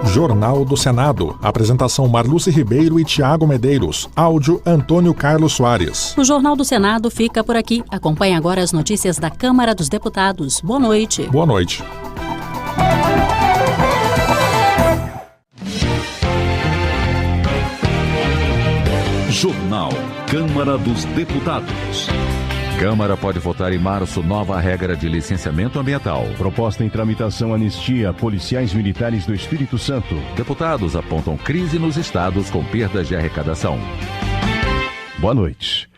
Jornal do Senado. Apresentação Marluce Ribeiro e Tiago Medeiros. Áudio Antônio Carlos Soares. O Jornal do Senado fica por aqui. Acompanhe agora as notícias da Câmara dos Deputados. Boa noite. Boa noite. Jornal Câmara dos Deputados. Câmara pode votar em março nova regra de licenciamento ambiental. Proposta em tramitação anistia policiais militares do Espírito Santo. Deputados apontam crise nos estados com perdas de arrecadação. Boa noite.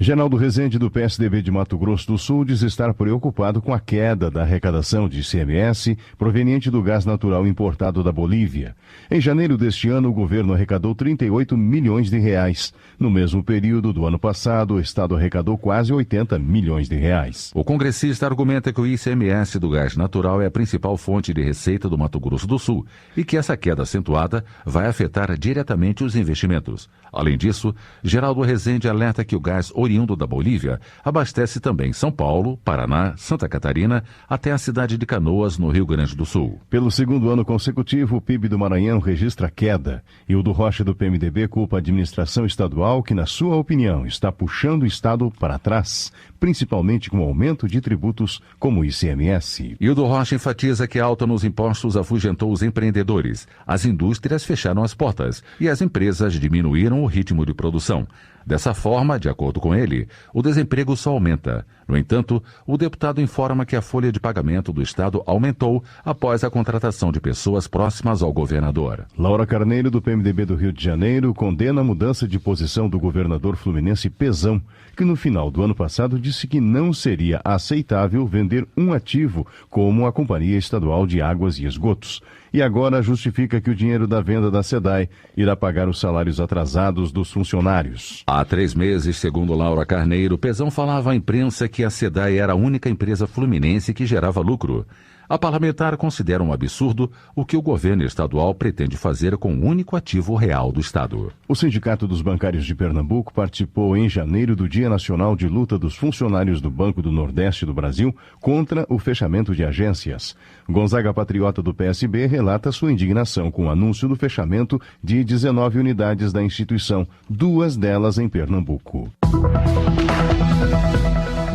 Geraldo Rezende, do PSDB de Mato Grosso do Sul, diz estar preocupado com a queda da arrecadação de ICMS proveniente do gás natural importado da Bolívia. Em janeiro deste ano, o governo arrecadou 38 milhões de reais. No mesmo período do ano passado, o Estado arrecadou quase 80 milhões de reais. O congressista argumenta que o ICMS do gás natural é a principal fonte de receita do Mato Grosso do Sul e que essa queda acentuada vai afetar diretamente os investimentos. Além disso, Geraldo Rezende alerta que o gás oriundo da Bolívia abastece também São Paulo, Paraná, Santa Catarina, até a cidade de Canoas, no Rio Grande do Sul. Pelo segundo ano consecutivo, o PIB do Maranhão registra queda. E o do Rocha, do PMDB, culpa a administração estadual que, na sua opinião, está puxando o Estado para trás, principalmente com o aumento de tributos como o ICMS. E o do Rocha enfatiza que a alta nos impostos afugentou os empreendedores. As indústrias fecharam as portas e as empresas diminuíram o ritmo de produção. Dessa forma, de acordo com ele, o desemprego só aumenta. No entanto, o deputado informa que a folha de pagamento do Estado aumentou após a contratação de pessoas próximas ao governador. Laura Carneiro, do PMDB do Rio de Janeiro, condena a mudança de posição do governador fluminense Pezão, que no final do ano passado disse que não seria aceitável vender um ativo como a Companhia Estadual de Águas e Esgotos. E agora justifica que o dinheiro da venda da SEDAI irá pagar os salários atrasados dos funcionários. Há 3 meses, segundo Laura Carneiro, Pezão falava à imprensa que a SEDAI era a única empresa fluminense que gerava lucro. A parlamentar considera um absurdo o que o governo estadual pretende fazer com o único ativo real do Estado. O Sindicato dos Bancários de Pernambuco participou em janeiro do Dia Nacional de Luta dos Funcionários do Banco do Nordeste do Brasil contra o fechamento de agências. Gonzaga Patriota, do PSB, relata sua indignação com o anúncio do fechamento de 19 unidades da instituição, 2 delas em Pernambuco.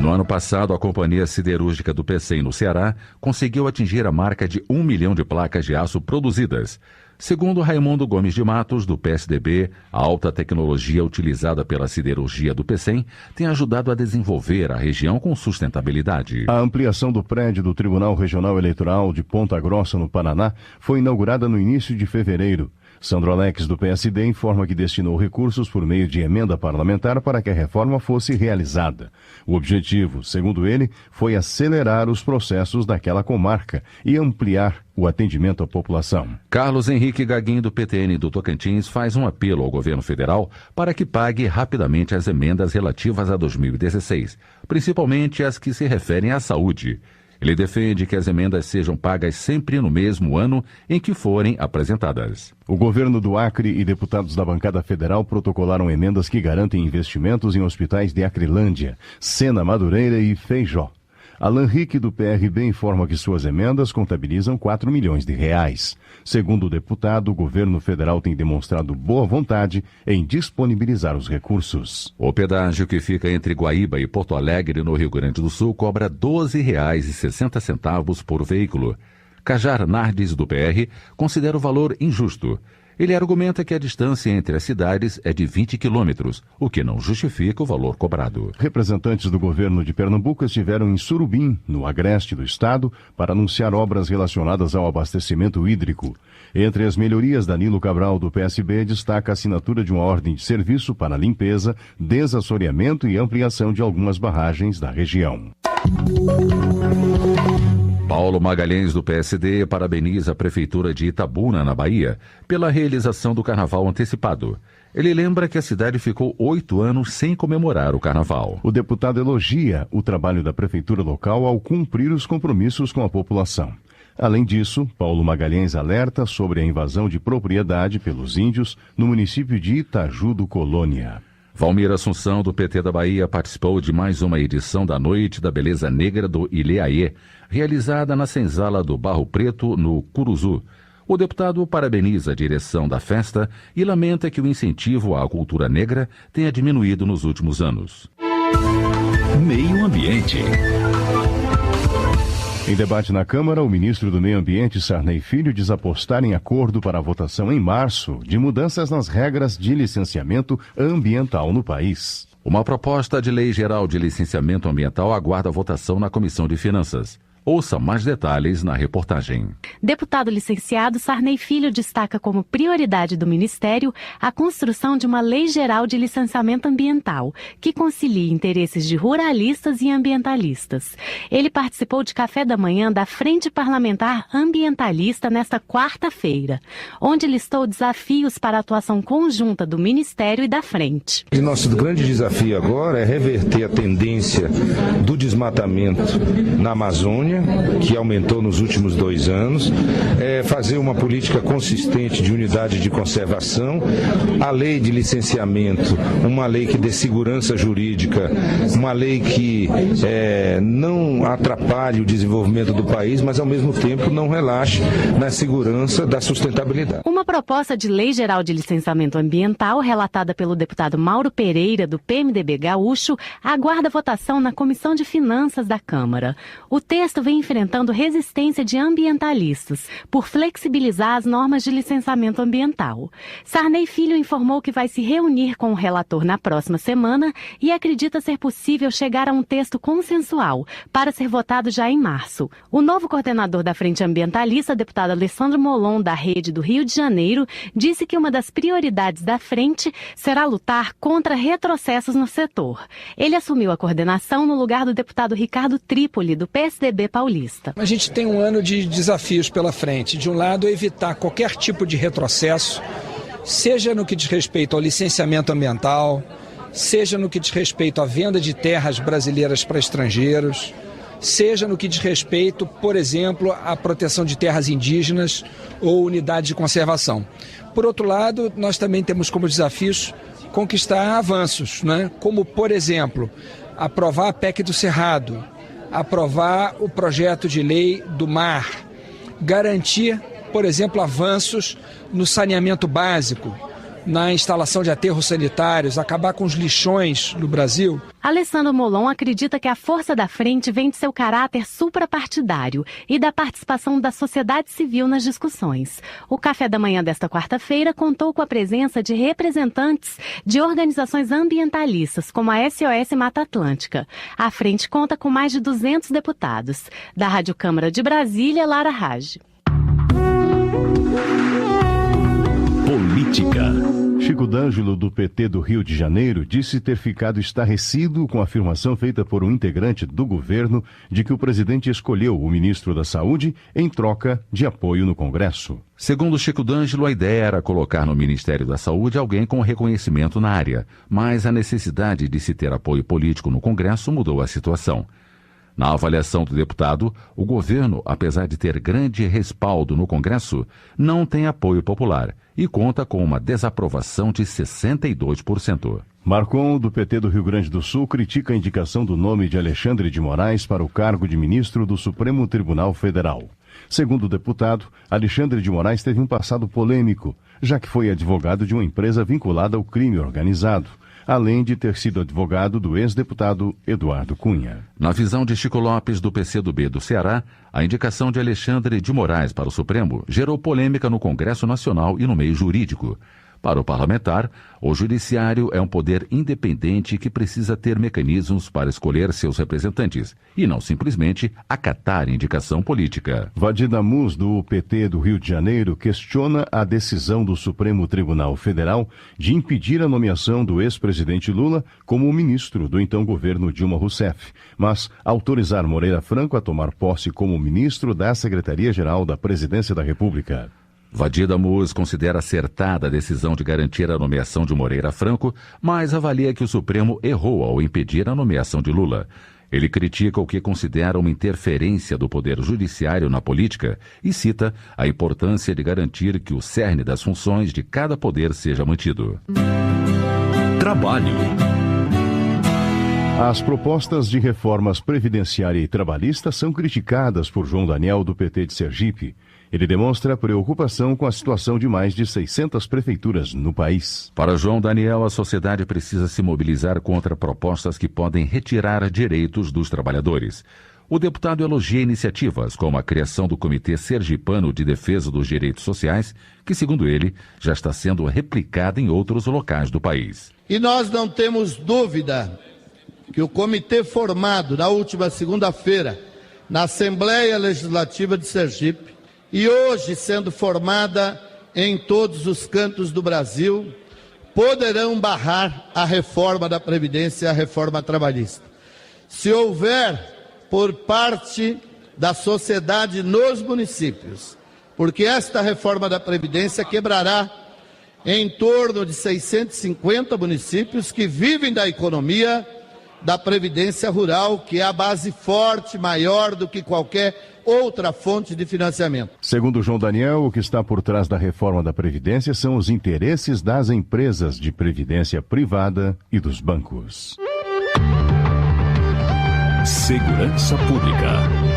No ano passado, a Companhia Siderúrgica do PECEM, no Ceará, conseguiu atingir a marca de 1 milhão de placas de aço produzidas. Segundo Raimundo Gomes de Matos, do PSDB, a alta tecnologia utilizada pela siderurgia do PECEM tem ajudado a desenvolver a região com sustentabilidade. A ampliação do prédio do Tribunal Regional Eleitoral de Ponta Grossa, no Paraná, foi inaugurada no início de fevereiro. Sandro Alex, do PSD, informa que destinou recursos por meio de emenda parlamentar para que a reforma fosse realizada. O objetivo, segundo ele, foi acelerar os processos daquela comarca e ampliar o atendimento à população. Carlos Henrique Gaguinho, do PTN do Tocantins, faz um apelo ao governo federal para que pague rapidamente as emendas relativas a 2016, principalmente as que se referem à saúde. Ele defende que as emendas sejam pagas sempre no mesmo ano em que forem apresentadas. O governo do Acre e deputados da bancada federal protocolaram emendas que garantem investimentos em hospitais de Acrelândia, Sena Madureira e Feijó. Alan Rick, do PRB, informa que suas emendas contabilizam 4 milhões de reais. Segundo o deputado, o governo federal tem demonstrado boa vontade em disponibilizar os recursos. O pedágio que fica entre Guaíba e Porto Alegre, no Rio Grande do Sul, cobra R$ 12,60 por veículo. Cajar Nardes, do PR, considera o valor injusto. Ele argumenta que a distância entre as cidades é de 20 quilômetros, o que não justifica o valor cobrado. Representantes do governo de Pernambuco estiveram em Surubim, no agreste do estado, para anunciar obras relacionadas ao abastecimento hídrico. Entre as melhorias, Danilo Cabral, do PSB, destaca a assinatura de uma ordem de serviço para limpeza, desassoreamento e ampliação de algumas barragens da região. Paulo Magalhães, do PSD, parabeniza a Prefeitura de Itabuna, na Bahia, pela realização do Carnaval antecipado. Ele lembra que a cidade ficou 8 anos sem comemorar o Carnaval. O deputado elogia o trabalho da Prefeitura local ao cumprir os compromissos com a população. Além disso, Paulo Magalhães alerta sobre a invasão de propriedade pelos índios no município de Itaju do Colônia. Valmir Assunção, do PT da Bahia, participou de mais uma edição da Noite da Beleza Negra do Ileaê, realizada na senzala do Barro Preto, no Curuzu. O deputado parabeniza a direção da festa e lamenta que o incentivo à cultura negra tenha diminuído nos últimos anos. Meio Ambiente. Em debate na Câmara, o ministro do Meio Ambiente, Sarney Filho, diz apostar em acordo para a votação em março de mudanças nas regras de licenciamento ambiental no país. Uma proposta de lei geral de licenciamento ambiental aguarda votação na Comissão de Finanças. Ouça mais detalhes na reportagem. Deputado licenciado Sarney Filho destaca como prioridade do Ministério a construção de uma lei geral de licenciamento ambiental, que concilie interesses de ruralistas e ambientalistas. Ele participou de café da manhã da Frente Parlamentar Ambientalista nesta quarta-feira, onde listou desafios para a atuação conjunta do Ministério e da Frente. E nosso grande desafio agora é reverter a tendência do desmatamento na Amazônia, que aumentou nos últimos 2 anos, fazer uma política consistente de unidade de conservação, a lei de licenciamento, uma lei que dê segurança jurídica, uma lei que não atrapalhe o desenvolvimento do país, mas ao mesmo tempo não relaxe na segurança da sustentabilidade. Uma proposta de lei geral de licenciamento ambiental, relatada pelo deputado Mauro Pereira, do PMDB gaúcho, aguarda votação na Comissão de Finanças da Câmara. O texto vem enfrentando resistência de ambientalistas por flexibilizar as normas de licenciamento ambiental. Sarney Filho informou que vai se reunir com o relator na próxima semana e acredita ser possível chegar a um texto consensual para ser votado já em março. O novo coordenador da Frente Ambientalista, deputado Alessandro Molon, da Rede do Rio de Janeiro, disse que uma das prioridades da Frente será lutar contra retrocessos no setor. Ele assumiu a coordenação no lugar do deputado Ricardo Trípoli, do PSDB paulista. A gente tem um ano de desafios pela frente. De um lado, evitar qualquer tipo de retrocesso, seja no que diz respeito ao licenciamento ambiental, seja no que diz respeito à venda de terras brasileiras para estrangeiros, seja no que diz respeito, por exemplo, à proteção de terras indígenas ou unidades de conservação. Por outro lado, nós também temos como desafios conquistar avanços, né? Como, por exemplo, aprovar a PEC do Cerrado, aprovar o projeto de lei do mar, garantir, por exemplo, avanços no saneamento básico, na instalação de aterros sanitários, acabar com os lixões no Brasil. Alessandro Molon acredita que a força da frente vem de seu caráter suprapartidário e da participação da sociedade civil nas discussões. O café da manhã desta quarta-feira contou com a presença de representantes de organizações ambientalistas, como a SOS Mata Atlântica. A frente conta com mais de 200 deputados. Da Rádio Câmara de Brasília, Lara Rage. Política. Chico D'Angelo, do PT do Rio de Janeiro, disse ter ficado estarrecido com a afirmação feita por um integrante do governo de que o presidente escolheu o ministro da Saúde em troca de apoio no Congresso. Segundo Chico D'Angelo, a ideia era colocar no Ministério da Saúde alguém com reconhecimento na área, mas a necessidade de se ter apoio político no Congresso mudou a situação. Na avaliação do deputado, o governo, apesar de ter grande respaldo no Congresso, não tem apoio popular e conta com uma desaprovação de 62%. Marcon, do PT do Rio Grande do Sul, critica a indicação do nome de Alexandre de Moraes para o cargo de ministro do Supremo Tribunal Federal. Segundo o deputado, Alexandre de Moraes teve um passado polêmico, já que foi advogado de uma empresa vinculada ao crime organizado, além de ter sido advogado do ex-deputado Eduardo Cunha. Na visão de Chico Lopes, do PCdoB do Ceará, a indicação de Alexandre de Moraes para o Supremo gerou polêmica no Congresso Nacional e no meio jurídico. Para o parlamentar, o judiciário é um poder independente que precisa ter mecanismos para escolher seus representantes e não simplesmente acatar indicação política. Vadida Mus, do PT do Rio de Janeiro, questiona a decisão do Supremo Tribunal Federal de impedir a nomeação do ex-presidente Lula como ministro do então governo Dilma Rousseff, mas autorizar Moreira Franco a tomar posse como ministro da Secretaria-Geral da Presidência da República. Vadida Mus considera acertada a decisão de garantir a nomeação de Moreira Franco, mas avalia que o Supremo errou ao impedir a nomeação de Lula. Ele critica o que considera uma interferência do Poder Judiciário na política e cita a importância de garantir que o cerne das funções de cada poder seja mantido. Trabalho. As propostas de reformas previdenciária e trabalhista são criticadas por João Daniel, do PT de Sergipe. Ele demonstra preocupação com a situação de mais de 600 prefeituras no país. Para João Daniel, a sociedade precisa se mobilizar contra propostas que podem retirar direitos dos trabalhadores. O deputado elogia iniciativas como a criação do Comitê Sergipano de Defesa dos Direitos Sociais, que, segundo ele, já está sendo replicada em outros locais do país. E nós não temos dúvida que o comitê formado na última segunda-feira na Assembleia Legislativa de Sergipe e hoje sendo formada em todos os cantos do Brasil, poderão barrar a reforma da Previdência e a reforma trabalhista. Se houver por parte da sociedade nos municípios, porque esta reforma da Previdência quebrará em torno de 650 municípios que vivem da economia da Previdência Rural, que é a base forte, maior do que qualquer outra fonte de financiamento. Segundo João Daniel, o que está por trás da reforma da Previdência são os interesses das empresas de previdência privada e dos bancos. Segurança Pública.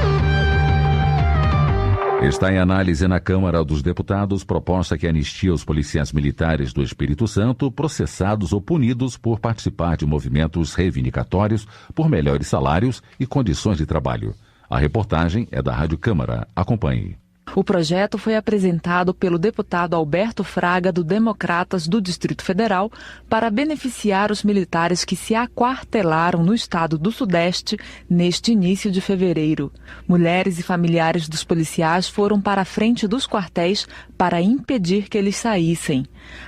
Está em análise na Câmara dos Deputados proposta que anistia os policiais militares do Espírito Santo processados ou punidos por participar de movimentos reivindicatórios por melhores salários e condições de trabalho. A reportagem é da Rádio Câmara. Acompanhe. O projeto foi apresentado pelo deputado Alberto Fraga, do Democratas do Distrito Federal, para beneficiar os militares que se aquartelaram no estado do Sudeste neste início de fevereiro. Mulheres e familiares dos policiais foram para a frente dos quartéis para impedir que eles saíssem.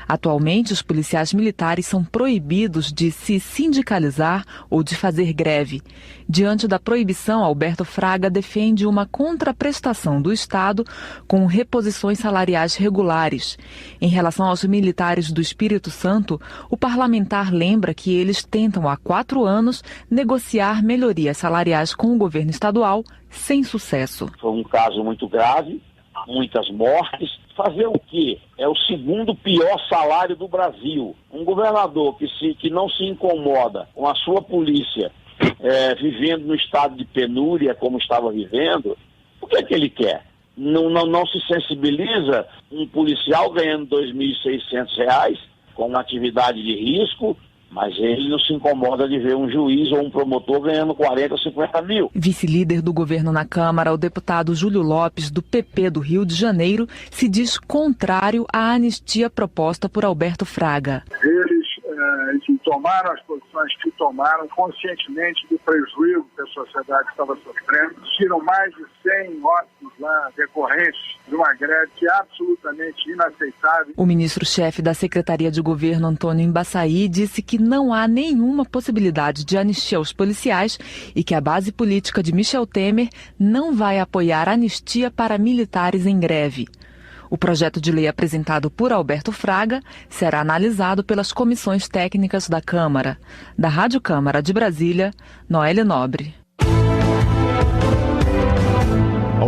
Atualmente, os policiais militares são proibidos de se sindicalizar ou de fazer greve. Diante da proibição, Alberto Fraga defende uma contraprestação do Estado com reposições salariais regulares. Em relação aos militares do Espírito Santo, o parlamentar lembra que eles tentam há 4 anos negociar melhorias salariais com o governo estadual sem sucesso. Foi um caso muito grave, muitas mortes. Fazer o quê? É o segundo pior salário do Brasil. Um governador que não se incomoda com a sua polícia vivendo no estado de penúria como estava vivendo, o que é que ele quer? Não se sensibiliza um policial ganhando R$ 2.600 com uma atividade de risco, mas ele não se incomoda de ver um juiz ou um promotor ganhando 40 ou 50 mil. Vice-líder do governo na Câmara, o deputado Júlio Lopes, do PP do Rio de Janeiro, se diz contrário à anistia proposta por Alberto Fraga. Eles tomaram as posições que tomaram conscientemente do prejuízo que a sociedade estava sofrendo. Tiram mais de 100 óbitos lá decorrentes de uma greve que é absolutamente inaceitável. O ministro-chefe da Secretaria de Governo, Antônio Embaçaí, disse que não há nenhuma possibilidade de anistia aos policiais e que a base política de Michel Temer não vai apoiar anistia para militares em greve. O projeto de lei apresentado por Alberto Fraga será analisado pelas comissões técnicas da Câmara. Da Rádio Câmara de Brasília, Noelle Nobre.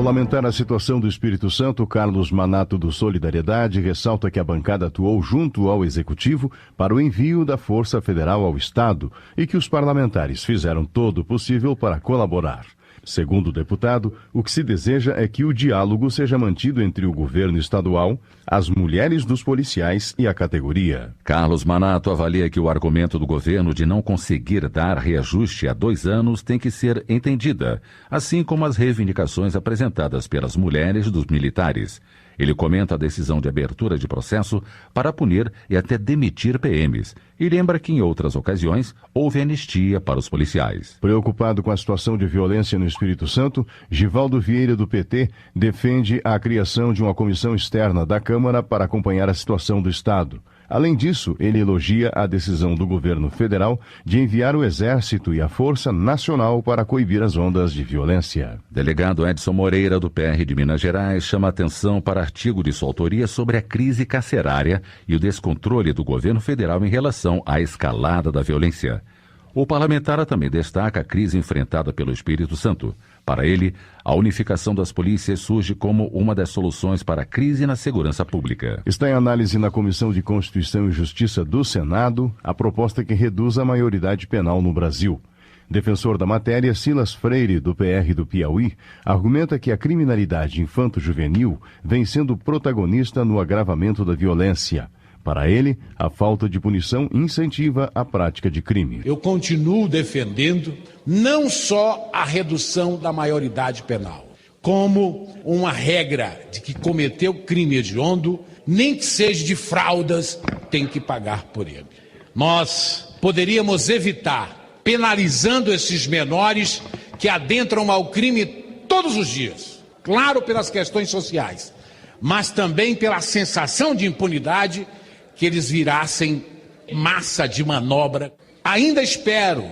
Ao lamentar a situação do Espírito Santo, Carlos Manato do Solidariedade ressalta que a bancada atuou junto ao Executivo para o envio da Força Federal ao Estado e que os parlamentares fizeram todo o possível para colaborar. Segundo o deputado, o que se deseja é que o diálogo seja mantido entre o governo estadual, as mulheres dos policiais e a categoria. Carlos Manato avalia que o argumento do governo de não conseguir dar reajuste há 2 anos tem que ser entendida, assim como as reivindicações apresentadas pelas mulheres dos militares. Ele comenta a decisão de abertura de processo para punir e até demitir PMs e lembra que em outras ocasiões houve anistia para os policiais. Preocupado com a situação de violência no Espírito Santo, Givaldo Vieira do PT defende a criação de uma comissão externa da Câmara para acompanhar a situação do Estado. Além disso, ele elogia a decisão do governo federal de enviar o Exército e a Força Nacional para coibir as ondas de violência. Delegado Edson Moreira, do PR de Minas Gerais, chama atenção para artigo de sua autoria sobre a crise carcerária e o descontrole do governo federal em relação à escalada da violência. O parlamentar também destaca a crise enfrentada pelo Espírito Santo. Para ele, a unificação das polícias surge como uma das soluções para a crise na segurança pública. Está em análise na Comissão de Constituição e Justiça do Senado a proposta que reduz a maioridade penal no Brasil. Defensor da matéria, Silas Freire, do PR do Piauí, argumenta que a criminalidade infanto-juvenil vem sendo protagonista no agravamento da violência. Para ele, a falta de punição incentiva a prática de crime. Eu continuo defendendo não só a redução da maioridade penal, como uma regra de que cometeu crime hediondo, nem que seja de fraldas, tem que pagar por ele. Nós poderíamos evitar, penalizando esses menores que adentram ao crime todos os dias, claro, pelas questões sociais, mas também pela sensação de impunidade, que eles virassem massa de manobra. Ainda espero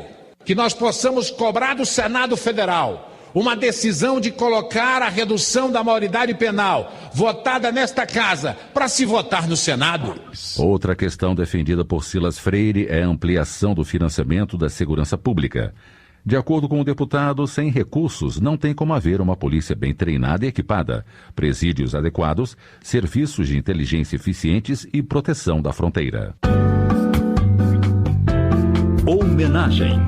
que nós possamos cobrar do Senado Federal uma decisão de colocar a redução da maioridade penal votada nesta casa para se votar no Senado. Outra questão defendida por Silas Freire é a ampliação do financiamento da segurança pública. De acordo com o deputado, sem recursos não tem como haver uma polícia bem treinada e equipada, presídios adequados, serviços de inteligência eficientes e proteção da fronteira. Homenagem.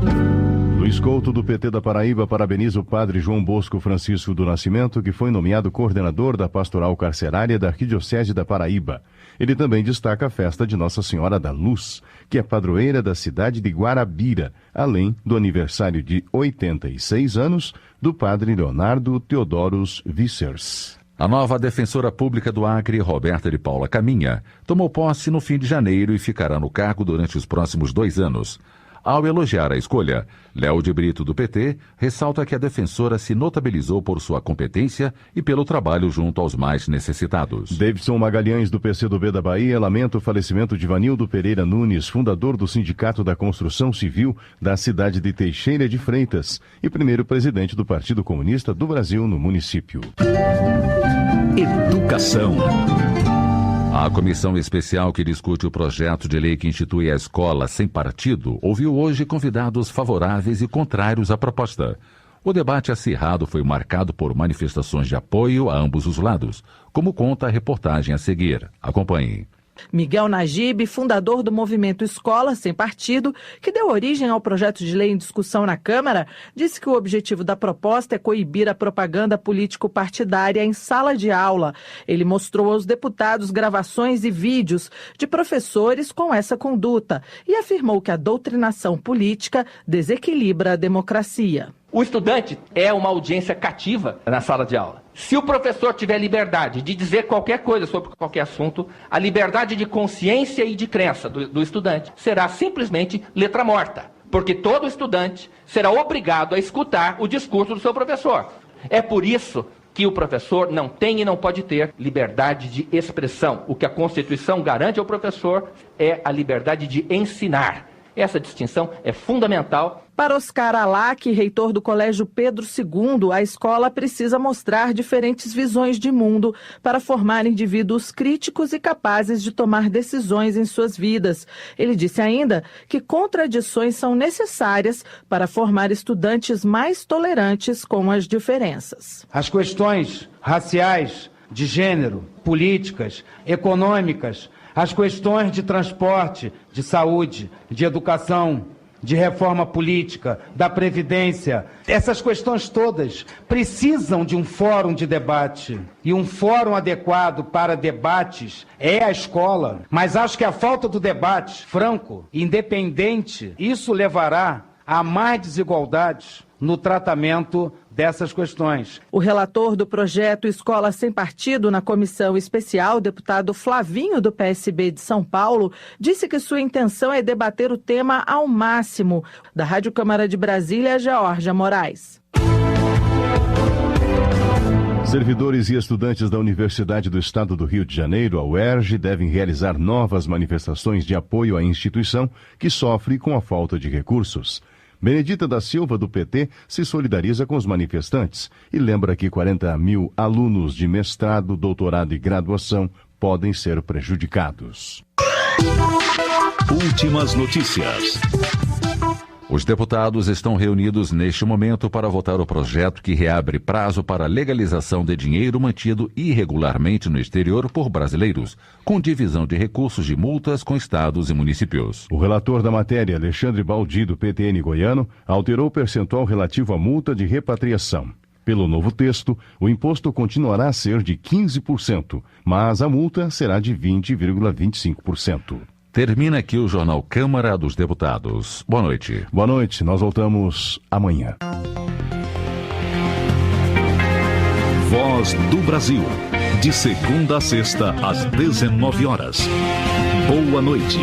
Luiz Couto, do PT da Paraíba, parabeniza o padre João Bosco Francisco do Nascimento, que foi nomeado coordenador da Pastoral Carcerária da Arquidiocese da Paraíba. Ele também destaca a festa de Nossa Senhora da Luz, que é padroeira da cidade de Guarabira, além do aniversário de 86 anos do padre Leonardo Teodoros Vicers. A nova defensora pública do Acre, Roberta de Paula Caminha, tomou posse no fim de janeiro e ficará no cargo durante os próximos 2 anos. Ao elogiar a escolha, Léo de Brito, do PT, ressalta que a defensora se notabilizou por sua competência e pelo trabalho junto aos mais necessitados. Davidson Magalhães, do PCdoB da Bahia, lamenta o falecimento de Vanildo Pereira Nunes, fundador do Sindicato da Construção Civil da cidade de Teixeira de Freitas e primeiro presidente do Partido Comunista do Brasil no município. Educação. A comissão especial que discute o projeto de lei que institui a escola sem partido ouviu hoje convidados favoráveis e contrários à proposta. O debate acirrado foi marcado por manifestações de apoio a ambos os lados, como conta a reportagem a seguir. Acompanhem. Miguel Najib, fundador do movimento Escola Sem Partido, que deu origem ao projeto de lei em discussão na Câmara, disse que o objetivo da proposta é coibir a propaganda político-partidária em sala de aula. Ele mostrou aos deputados gravações e vídeos de professores com essa conduta e afirmou que a doutrinação política desequilibra a democracia. O estudante é uma audiência cativa na sala de aula. Se o professor tiver liberdade de dizer qualquer coisa sobre qualquer assunto, a liberdade de consciência e de crença do estudante será simplesmente letra morta, porque todo estudante será obrigado a escutar o discurso do seu professor. É por isso que o professor não tem e não pode ter liberdade de expressão. O que a Constituição garante ao professor é a liberdade de ensinar. Essa distinção é fundamental. Para Oscar Alac, reitor do Colégio Pedro II, a escola precisa mostrar diferentes visões de mundo para formar indivíduos críticos e capazes de tomar decisões em suas vidas. Ele disse ainda que contradições são necessárias para formar estudantes mais tolerantes com as diferenças. As questões raciais, de gênero, políticas, econômicas, as questões de transporte, de saúde, de educação, de reforma política, da Previdência. Essas questões todas precisam de um fórum de debate. E um fórum adequado para debates é a escola. Mas acho que a falta do debate franco, independente, isso levará a mais desigualdades no tratamento dessas questões. O relator do projeto Escola Sem Partido na comissão especial, o deputado Flavinho, do PSB de São Paulo, disse que sua intenção é debater o tema ao máximo. Da Rádio Câmara de Brasília, Georgia Moraes. Servidores e estudantes da Universidade do Estado do Rio de Janeiro, a UERJ, devem realizar novas manifestações de apoio à instituição que sofre com a falta de recursos. Benedita da Silva, do PT, se solidariza com os manifestantes e lembra que 40 mil alunos de mestrado, doutorado e graduação podem ser prejudicados. Últimas notícias. Os deputados estão reunidos neste momento para votar o projeto que reabre prazo para legalização de dinheiro mantido irregularmente no exterior por brasileiros, com divisão de recursos de multas com estados e municípios. O relator da matéria, Alexandre Baldi, do PTN goiano, alterou o percentual relativo à multa de repatriação. Pelo novo texto, o imposto continuará a ser de 15%, mas a multa será de 20,25%. Termina aqui o Jornal Câmara dos Deputados. Boa noite. Boa noite. Nós voltamos amanhã. Voz do Brasil. De segunda a sexta, às 19 horas. Boa noite.